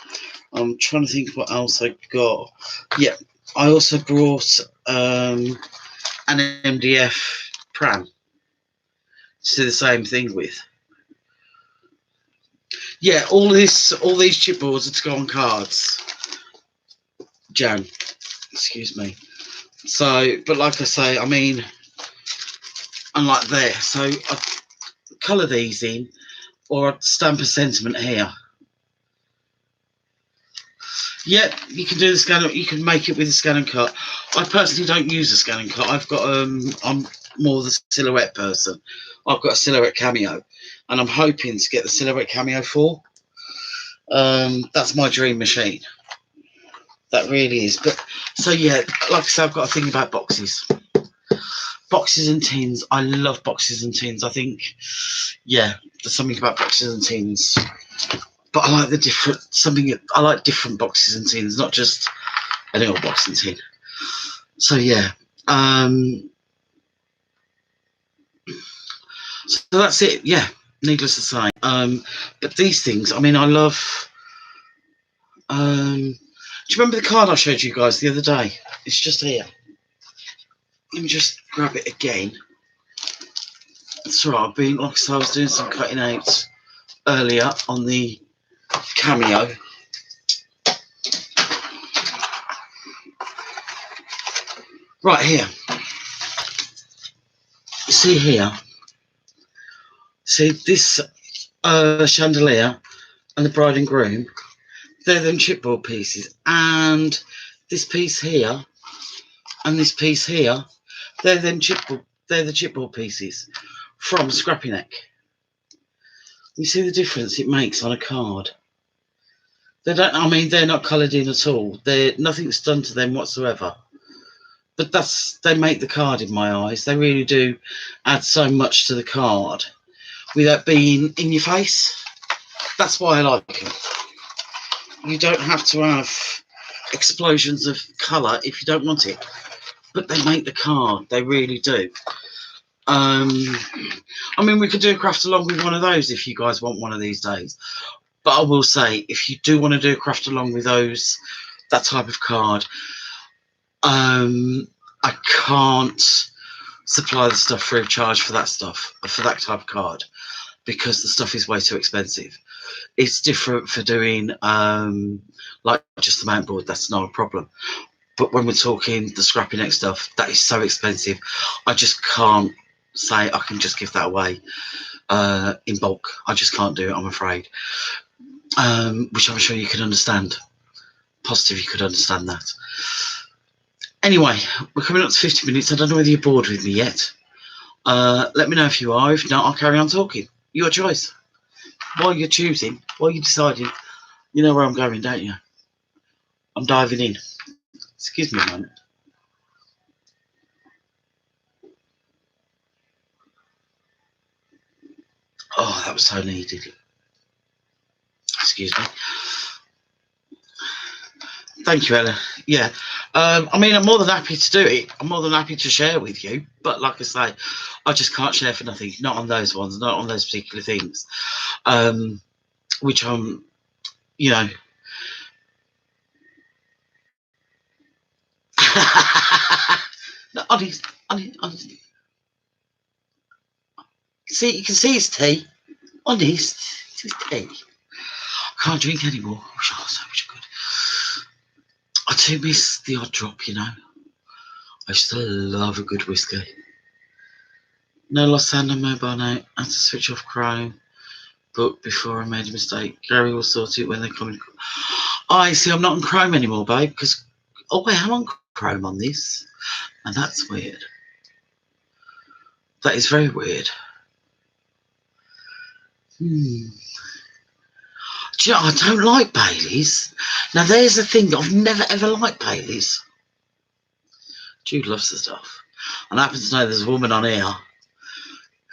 I'm trying to think what else I got. Yeah, I also brought an MDF pram to do the same thing with. Yeah, all these chipboards are to go on cards. Jan, excuse me. So, but like I say, I mean, unlike there, so I colour these in, or I'd stamp a sentiment here. Yeah, you can do the scan. You can make it with a scan and cut. I personally don't use a scan and cut. I've got I'm more the silhouette person. I've got a silhouette cameo, and I'm hoping to get the silhouette cameo 4. That's my dream machine. That really is. But so yeah, like I said, I've got a thing about boxes. Boxes and tins. I love boxes and tins. I think, yeah, there's something about boxes and tins. But I like I like different boxes and tins, not just any old box and tin. So yeah. So that's it. Yeah, needless to say. But these things, I mean, I love. Do you remember the card I showed you guys the other day? It's just here. Let me just grab it again. That's right. I was doing some cutting out earlier on the cameo. Right here. See here. See this chandelier and the bride and groom. They're them chipboard pieces, and this piece here and this piece here. They're the chipboard pieces from Scrappy Neck. You see the difference it makes on a card. They're not coloured in at all. Nothing's done to them whatsoever. But they make the card in my eyes. They really do add so much to the card without being in your face. That's why I like them. You don't have to have explosions of colour if you don't want it. But they make the card. They really do. I mean, we could do a craft along with one of those if you guys want one of these days. But I will say, if you do want to do a craft along with that type of card, I can't supply the stuff free of charge for that type of card, because the stuff is way too expensive. It's different for doing like just the mount board. That's not a problem. But when we're talking the Scrappy Neck stuff, that is so expensive. I just can't say I can just give that away in bulk. I just can't do it, I'm afraid. Which I'm sure you can understand. Positive you could understand that. Anyway, we're coming up to 50 minutes. I don't know whether you're bored with me yet. Let me know if you are. If not, I'll carry on talking. Your choice. While you're choosing, while you're deciding, you know where I'm going, don't you? I'm diving in. Excuse me a moment. that was so needed. Excuse me. Thank you, Ella. Yeah. I mean, I'm more than happy to do it. I'm more than happy to share with you. But like I say, I just can't share for nothing. Not on those ones. Not on those particular things. Which I'm, you know. No, honest. See, you can see it's tea. Honest, it's tea. I can't drink anymore. I wish I could. I do miss the odd drop, you know. I still love a good whiskey. No lost sound on mobile now. I had to switch off Chrome. But before I made a mistake, Gary will sort it when they come in. I see, I'm not on Chrome anymore, babe, because, oh wait, I'm on Chrome on this. And that's weird. That is very weird. Do you know, I don't like Bailey's. Now, there's the thing. I've never, ever liked Bailey's. Jude loves the stuff. And I happen to know there's a woman on here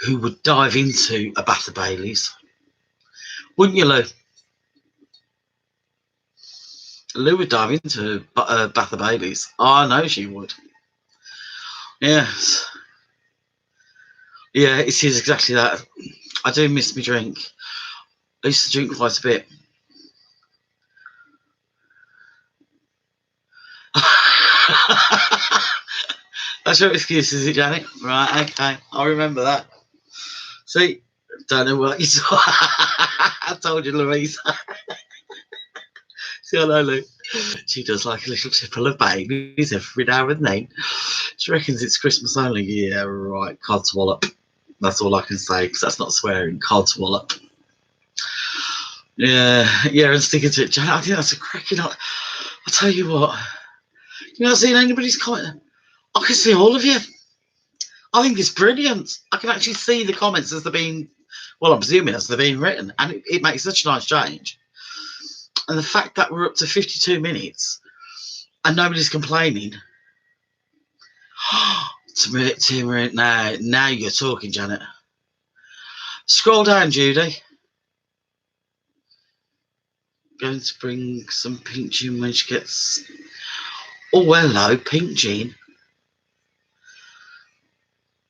who would dive into a bath of Bailey's. Wouldn't you, Lou? Lou would dive into a bath of Bailey's. Oh, I know she would. Yes. Yeah, it is exactly that. I do miss my drink. I used to drink quite a bit. That's your excuse, is it, Janet? Right, okay. I'll remember that. See, don't know what you saw. I told you, Louise. See, I know, Lou. She does like a little tipple of babies every now and then. She reckons it's Christmas only. Yeah, right. Codswallop. That's all I can say, because that's not swearing. Codswallop. Yeah, and sticking to it. Janet, I think that's a cracking. I'll tell you what. You're not seeing anybody's comment. I can see all of you. I think it's brilliant. I can actually see the comments as they're being, well, I'm presuming as they're being written, and it makes such a nice change. And the fact that we're up to 52 minutes and nobody's complaining. Now you're talking, Janet. Scroll down, Judy. Going to bring some pink gin when she gets. Oh, hello, pink gin.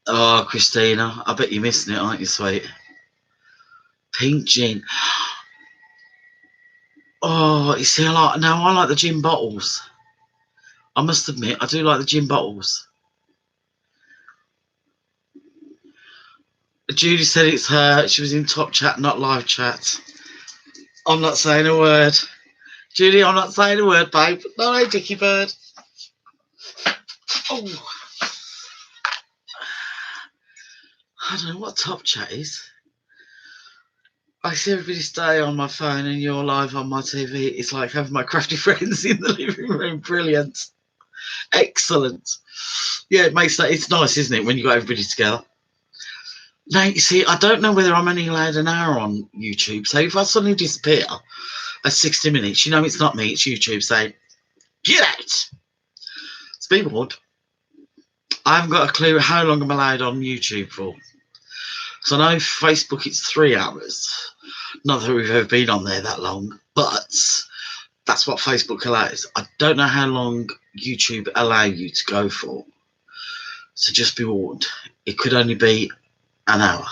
Oh, Christina, I bet you're missing it, aren't you, sweet? Pink gin. Oh, you see, I like the gin bottles. I must admit, I do like the gin bottles. Judy said it's her. She was in top chat, not live chat. I'm not saying a word. Judy, I'm not saying a word, babe. No, Dickie Bird. Oh. I don't know what top chat is. I see everybody stay on my phone and you're live on my TV. It's like having my crafty friends in the living room. Brilliant. Excellent. Yeah, it makes that. It's nice, isn't it, when you got everybody together? Now, you see, I don't know whether I'm only allowed an hour on YouTube. So if I suddenly disappear at 60 minutes, you know it's not me, it's YouTube saying, get out. It's been warned. I haven't got a clue how long I'm allowed on YouTube for. Because I know Facebook it's 3 hours. Not that we've ever been on there that long, but that's what Facebook allows. I don't know how long YouTube allow you to go for. So just be warned. It could only be an hour.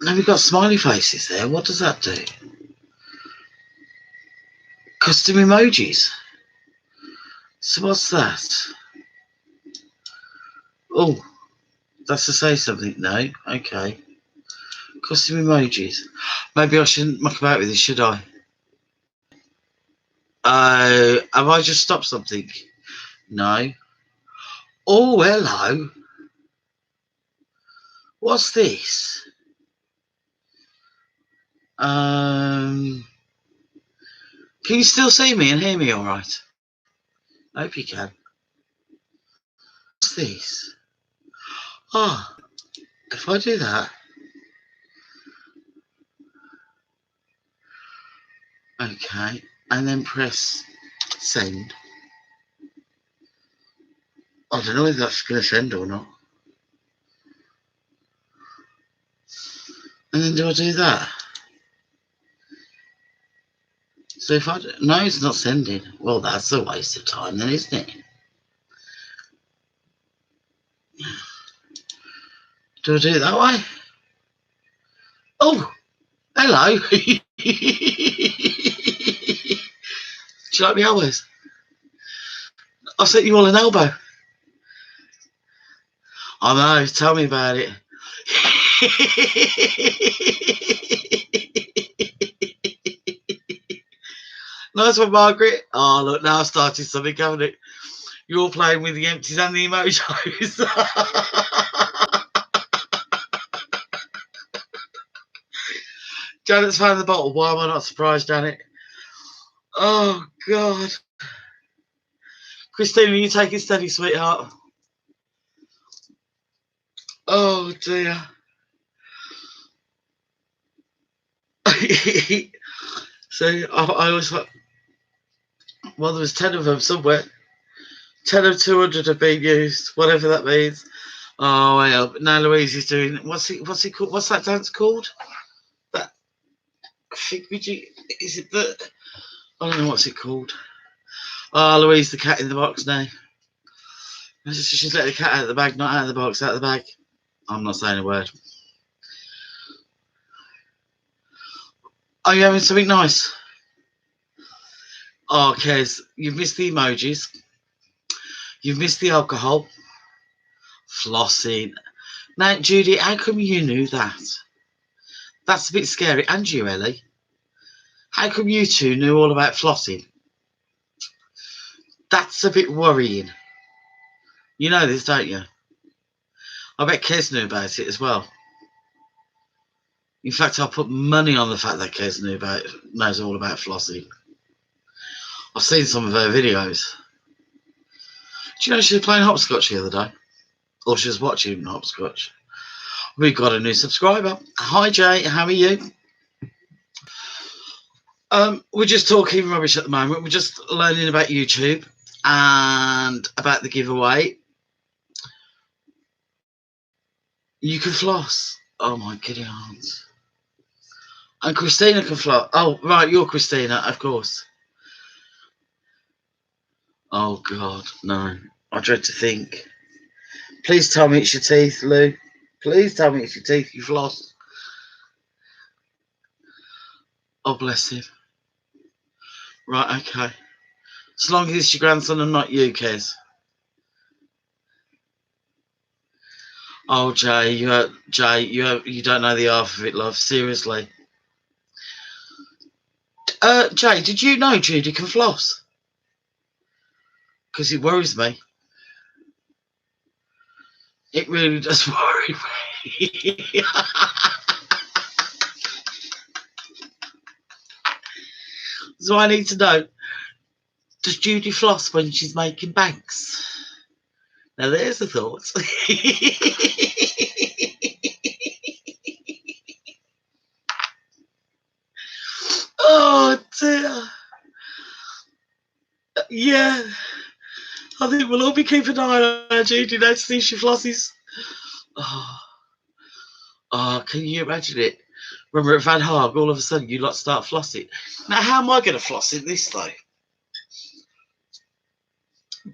Now we've got smiley faces there. What does that do? Custom emojis. So what's that? Oh, that's to say something. No, okay. Custom emojis. Maybe I shouldn't muck about with this, should I? Have I just stopped something? No. Oh, hello. What's this? Can you still see me and hear me all right? I hope you can. What's this? Ah, if I do that. Okay, and then press send. I don't know if that's going to send or not. And then do I do that? So if I... No, it's not sending. Well, that's a waste of time then, isn't it? Do I do it that way? Oh! Hello! Do you like the elbows? I sent you all an elbow. I know, tell me about it. Nice one, Margaret. Oh, look, now I've started something, haven't it? You're all playing with the empties and the emojis. Janet's found the bottle. Why am I not surprised, Janet? Oh, God. Christina, you take it steady, sweetheart. Oh, dear. So, I always thought, well, there was 10 of them somewhere. 10 of 200 have been used, whatever that means. Oh, well, now Louise is doing, what's it called? What's that dance called? That, is it the, I don't know what's it called. Oh, Louise, the cat in the box now. She's let the cat out of the bag, not out of the box, out of the bag. I'm not saying a word. Are you having something nice? Oh, Kez, you've missed the emojis. You've missed the alcohol. Flossing. Now, Judy, how come you knew that? That's a bit scary. And you, Ellie? How come you two knew all about flossing? That's a bit worrying. You know this, don't you? I bet Kez knew about it as well. In fact, I'll put money on the fact that Kez knows all about flossing. I've seen some of her videos. Do you know she was playing hopscotch the other day? Or she was watching hopscotch. We've got a new subscriber. Hi, Jay. How are you? We're just talking rubbish at the moment. We're just learning about YouTube and about the giveaway. You can floss. Oh, my giddy arms. And Christina can floss. Oh, right. You're Christina, of course. Oh, God. No. I dread to think. Please tell me it's your teeth, Lou. Please tell me it's your teeth. You floss. Oh, bless him. Right, okay. As long as it's your grandson and not you, Kez. Oh, Jay, you don't know the half of it, love. Seriously. Jay, did you know Judy can floss? Because it worries me. It really does worry me. So I need to know, does Judy floss when she's making banks? Now there's the thought. Oh dear. Yeah. I think we'll all be keeping an eye on her, Judy, now to see if she flosses. Oh, can you imagine it? When we're at Van Haag, all of a sudden you lot start flossing. Now, how am I going to floss in this, though?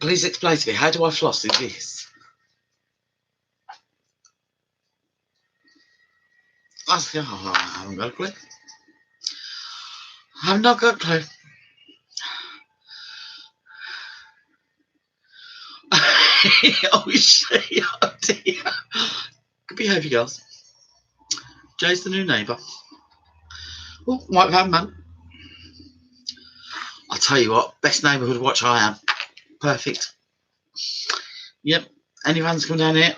Please explain to me, how do I floss in this? I haven't got a clue. I've not got a clue. Oh, is she? Oh, dear. Good behaviour, girls. Jay's the new neighbour. Oh, white van man. I'll tell you what, best neighbourhood watch I am. Perfect. Yep. Any vans come down here?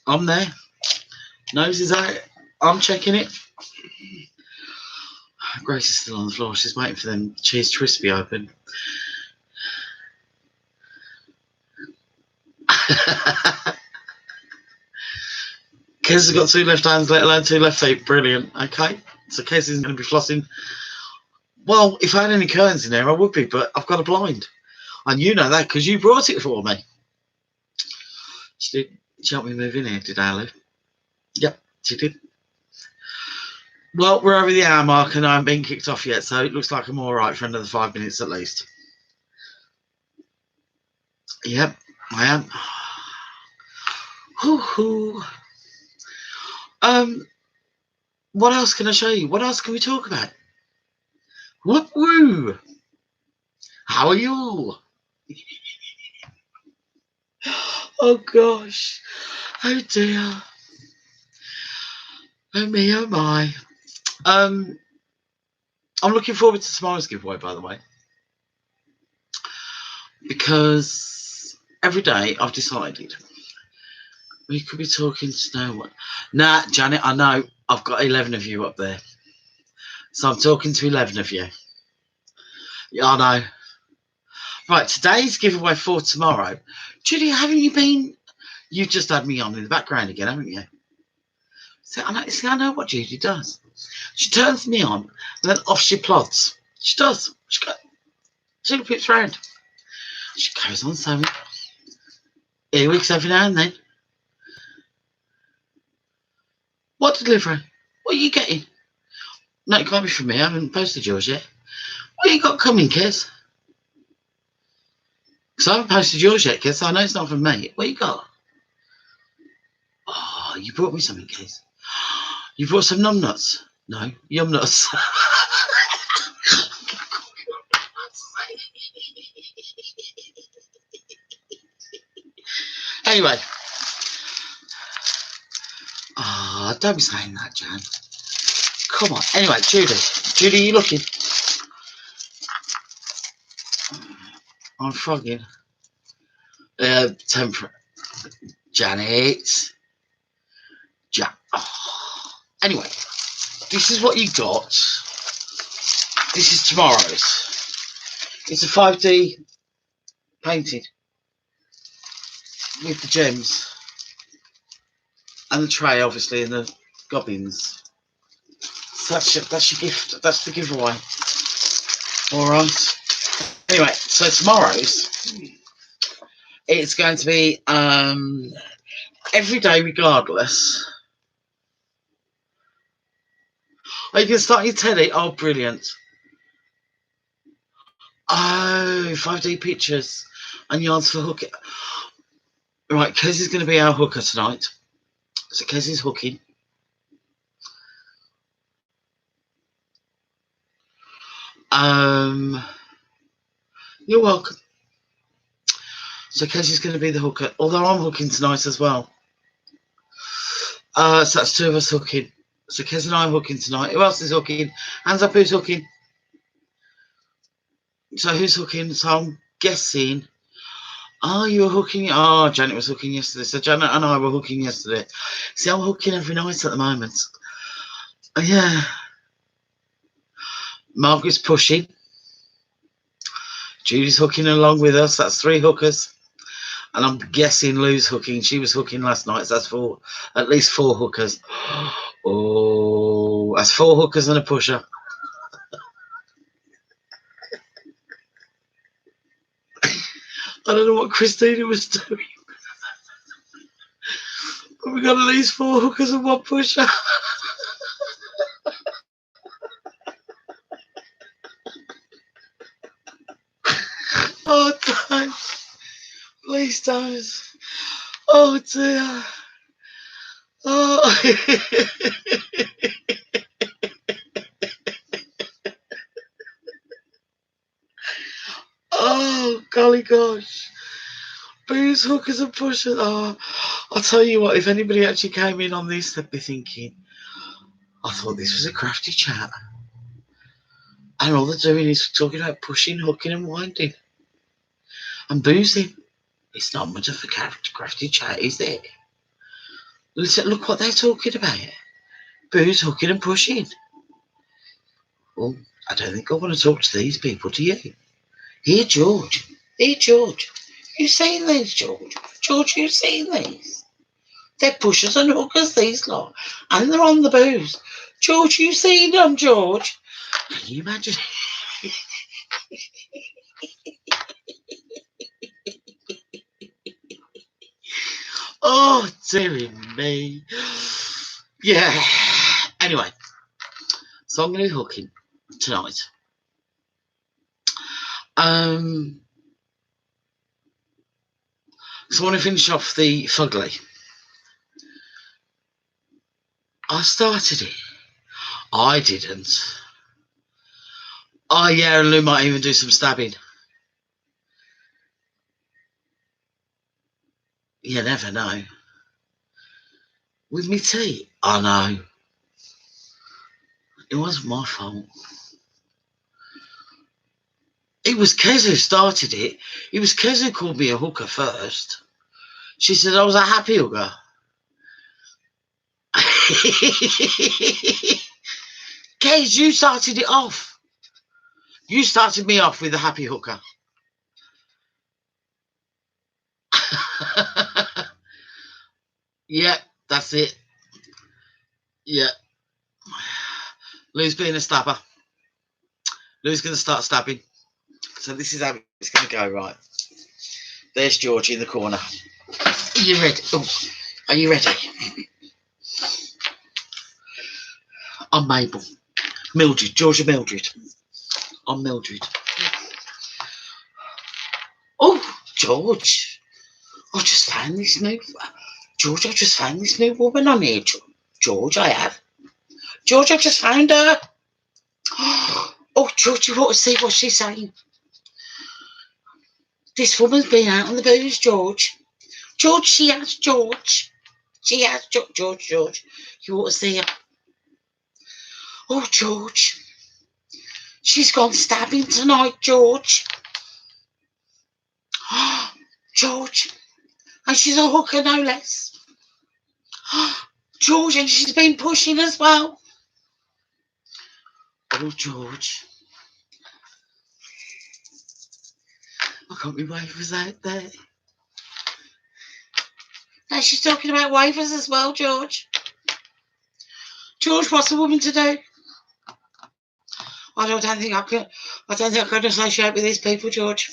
I'm there. Nose is out. I'm checking it. Grace is still on the floor. She's waiting for them cheese twists to be open. Kez has got 2 left hands, let alone 2 left feet. Brilliant. Okay. So Kez isn't going to be flossing. Well, if I had any curtains in there, I would be, but I've got a blind. And you know that because you brought it for me. She helped me move in here, did Alu? Yep, she did. Well, we're over the hour mark and I haven't been kicked off yet, so it looks like I'm all right for another 5 minutes at least. Yep, I am. Hoo-hoo. What else can I show you? What else can we talk about? Whoop woo! How are you? Oh gosh. Oh dear. Oh me, oh my. I'm looking forward to tomorrow's giveaway, by the way. Because every day I've decided we could be talking to no one. Nah, Janet, I know I've got 11 of you up there. So I'm talking to 11 of you. Yeah, I know. Right, today's giveaway for tomorrow. Judy, haven't you been... You just had me on in the background again, haven't you? See, I know what Judy does. She turns me on, and then off she plods. She does. She pips round. She goes on sewing. Earwigs every now and then. What delivery? What are you getting? No, it can't be from me. I haven't posted yours yet. What you got coming, Kiz? Because I haven't posted yours yet, Kiz, so I know it's not from me. What you got? Oh, you brought me something, Kiz. You brought some num nuts. No, yum nuts. Anyway. Ah, don't be saying that, Jan. Come on. Anyway, Judy. Judy, you looking? I'm frogging. Temper. Janet. Oh. Anyway, this is what you got. This is tomorrow's. It's a 5D painted with the gems and the tray, obviously, and the gobbins. So that's your gift. That's the giveaway. All right. Anyway, so tomorrow's, it's going to be every day regardless. Oh, you can start your telly. Oh, brilliant. Oh, 5D pictures and yards for hooking. Right, Kez is going to be our hooker tonight. So Kez is hooking. You're welcome. So Kez is going to be the hooker, although I'm hooking tonight as well. So that's two of us hooking. So Kez and I are hooking tonight. Who else is hooking? Hands up, who's hooking? So who's hooking? So I'm guessing. Oh, you were hooking. Oh, Janet was hooking yesterday. So Janet and I were hooking yesterday. See, I'm hooking every night at the moment. Yeah. Margaret's pushing. Judy's hooking along with us. That's 3 hookers. And I'm guessing Lou's hooking. She was hooking last night. So that's at least 4 hookers. Oh, that's 4 hookers and a pusher. I don't know what Christina was doing. But we got at least 4 hookers and 1 pusher. Oh, don't. Please don't. Oh, dear. Oh. Oh, golly gosh. Booze, hookers and pushers. Oh, I'll tell you what, if anybody actually came in on this, they'd be thinking, I thought this was a crafty chat. And all they're doing is talking about pushing, hooking and winding. And boozing. It's not much of a crafty chat, is it? Listen, look what they're talking about. Booze, hooking and pushing. Well, I don't think I want to talk to these people, do you? Here, George. Here, George. You seen these, George? George, you seen these? They're pushers and hookers, these lot. And they're on the booze. George, you seen them, George? Can you imagine? Oh, dearie me. Yeah. Anyway, So I'm going to be hooking tonight. So I want to finish off the fugly. I started it. I didn't. Oh yeah, and Lou might even do some stabbing. You never know. With me tea? I know. It wasn't my fault. It was Kez who started it. It was Kez who called me a hooker first. She said I was a happy hooker. Kez, you started it off. You started me off with a happy hooker. Yeah, that's it. Yeah. Lou's being a stabber. Lou's going to start stabbing. So this is how it's going to go, right? There's Georgie in the corner. Are you ready? Oh, are you ready? I'm Mabel. Mildred. Georgia Mildred. I'm Mildred. Oh, George. I just found this new... George, I just found this new woman on here. George, I have. George, I just found her. Oh, George, you ought to see what she's saying. This woman's been out on the booze, George. George, she has, George. She has, George. You ought to see her. Oh, George. She's gone stabbing tonight, George. George. And she's a hooker, no less. George, and she's been pushing as well. Oh, George. I got my wafers out there. Now she's talking about wafers as well, George. George, what's a woman to do? I don't think I can associate with these people, George.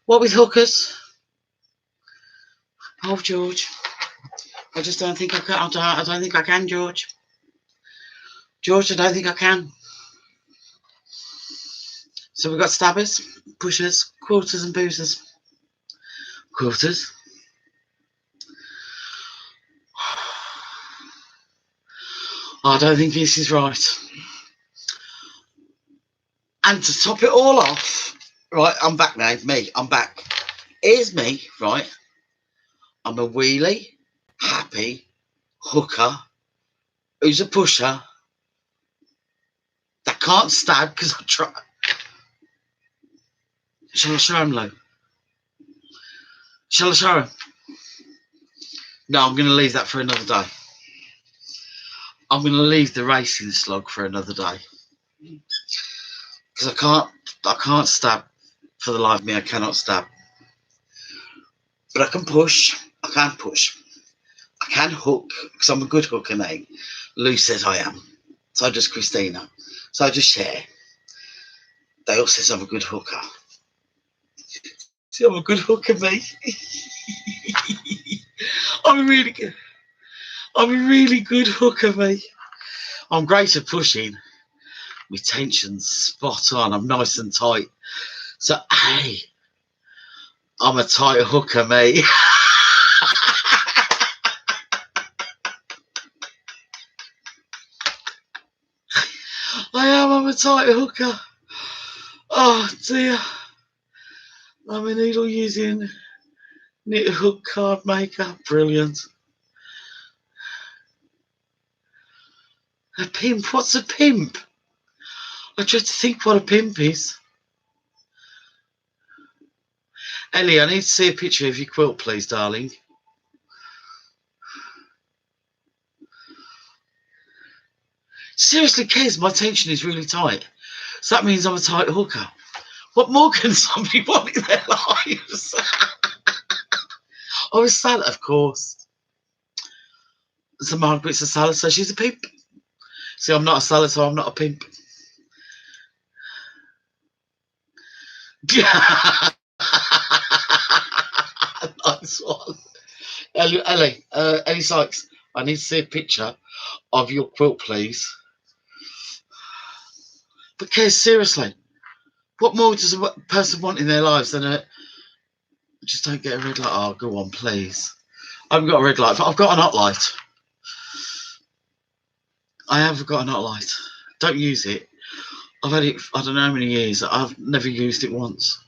What with hookers? Oh, George. I just don't think I can. I don't think I can, George. George, I don't think I can. So we've got stabbers, pushers, quarters and boozers. Quarters. I don't think this is right. And to top it all off, right, I'm back now. I'm back. Here's me, right? I'm a wheelie, happy, hooker, who's a pusher, that can't stab because I try. Shall I show him, Lou? Shall I show him? No, I'm going to leave that for another day. I'm going to leave the racing slog for another day. Because I can't stab for the life of me. I cannot stab. But I can push. I can push. I can hook, because I'm a good hooker now. Lou says I am. So does Christina. So does Cher. They all says I'm a good hooker. See, I'm a good hooker, mate. I'm a really good hooker, mate. I'm great at pushing. My tension's spot on. I'm nice and tight. So, hey, I'm a tight hooker, mate. I'm a tight hooker. Oh, dear. I'm a needle using knit hook card maker. Brilliant. A pimp? What's a pimp? I try to think what a pimp is. Ellie, I need to see a picture of your quilt, please, darling. Seriously, Kez, my tension is really tight. So that means I'm a tight hooker. What more can somebody want in their lives? Oh, a salad, of course. So Margaret's a salad, so she's a pimp. See, I'm not a salad, so I'm not a pimp. Nice one. Ellie Sykes, I need to see a picture of your quilt, please. But Kez, seriously, what more does a person want in their lives than a just don't get a red light? Oh, go on, please. I haven't got a red light, but I've got an hot light. I have got an hot light. Don't use it. I've had it, I don't know how many years. I've never used it once.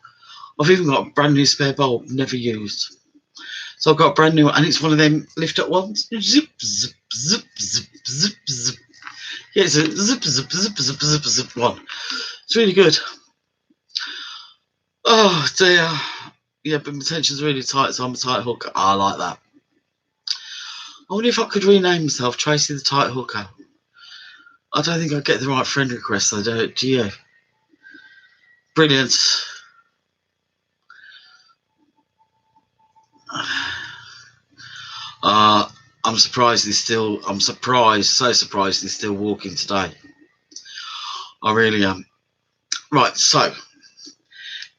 I've even got a brand new spare bulb, never used. So I've got a brand new one, and it's one of them lift up ones. Zip, zip, zip, zip, zip, zip. Yeah, it's a zip, zip, zip, zip, zip, zip one. It's really good. Oh dear. Yeah, but my tension's really tight, so I'm a tight hooker. I like that. I wonder if I could rename myself Tracy the Tight Hooker. I don't think I'd get the right friend request, though, do you? Brilliant. I'm surprised he's still. I'm surprised, so surprised he's still walking today. I really am. Right, so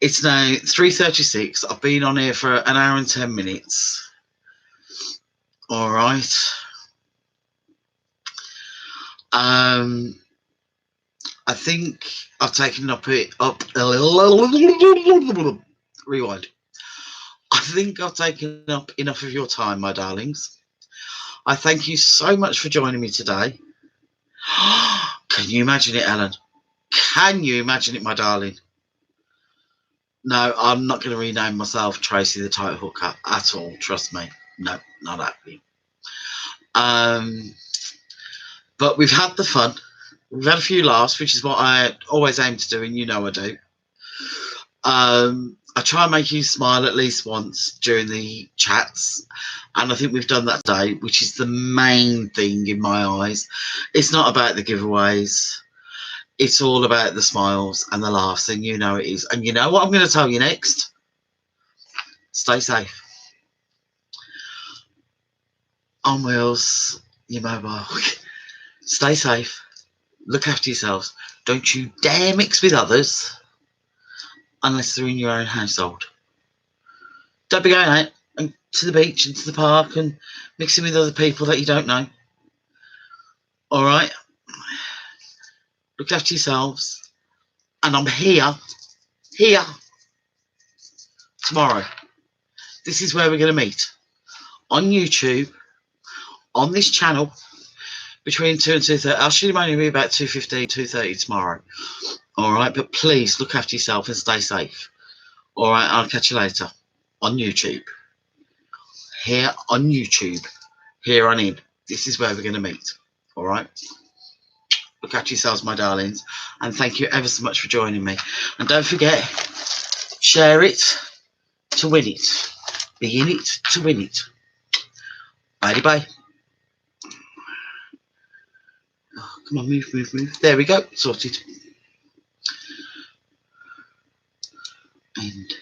it's now 3:36. I've been on here for an hour and 10 minutes. All right. I think I've taken up a little. Rewind. I think I've taken up enough of your time, my darlings. I thank you so much for joining me today. Can you imagine it, Ellen? Can you imagine it, my darling? No, I'm not going to rename myself Tracy the Tight Hooker at all. Trust me. No, not happening. But we've had the fun. We've had a few laughs, which is what I always aim to do, and you know I do. I try and make you smile at least once during the chats, and I think we've done that today, which is the main thing in my eyes. It's not about the giveaways. It's all about the smiles and the laughs, and you know it is. And you know what I'm going to tell you next? Stay safe. On wheels, your mobile. Stay safe. Look after yourselves. Don't you dare mix with others unless they're in your own household. Don't be going out and to the beach and to the park and mixing with other people that you don't know. All right? Look after yourselves. And I'm here tomorrow. This is where we're going to meet. On YouTube, on this channel, between 2 and 2:30. I'll shoot only be about 2:15, 2:30 tomorrow. All right? But please look after yourself and stay safe. All right? I'll catch you later on YouTube. Here on YouTube. Here on in. This is where we're going to meet. All right? Look after yourselves, my darlings. And thank you ever so much for joining me. And don't forget, share it to win it. Be in it to win it. Bye-bye. Oh, come on, move, move, move. There we go. Sorted. End.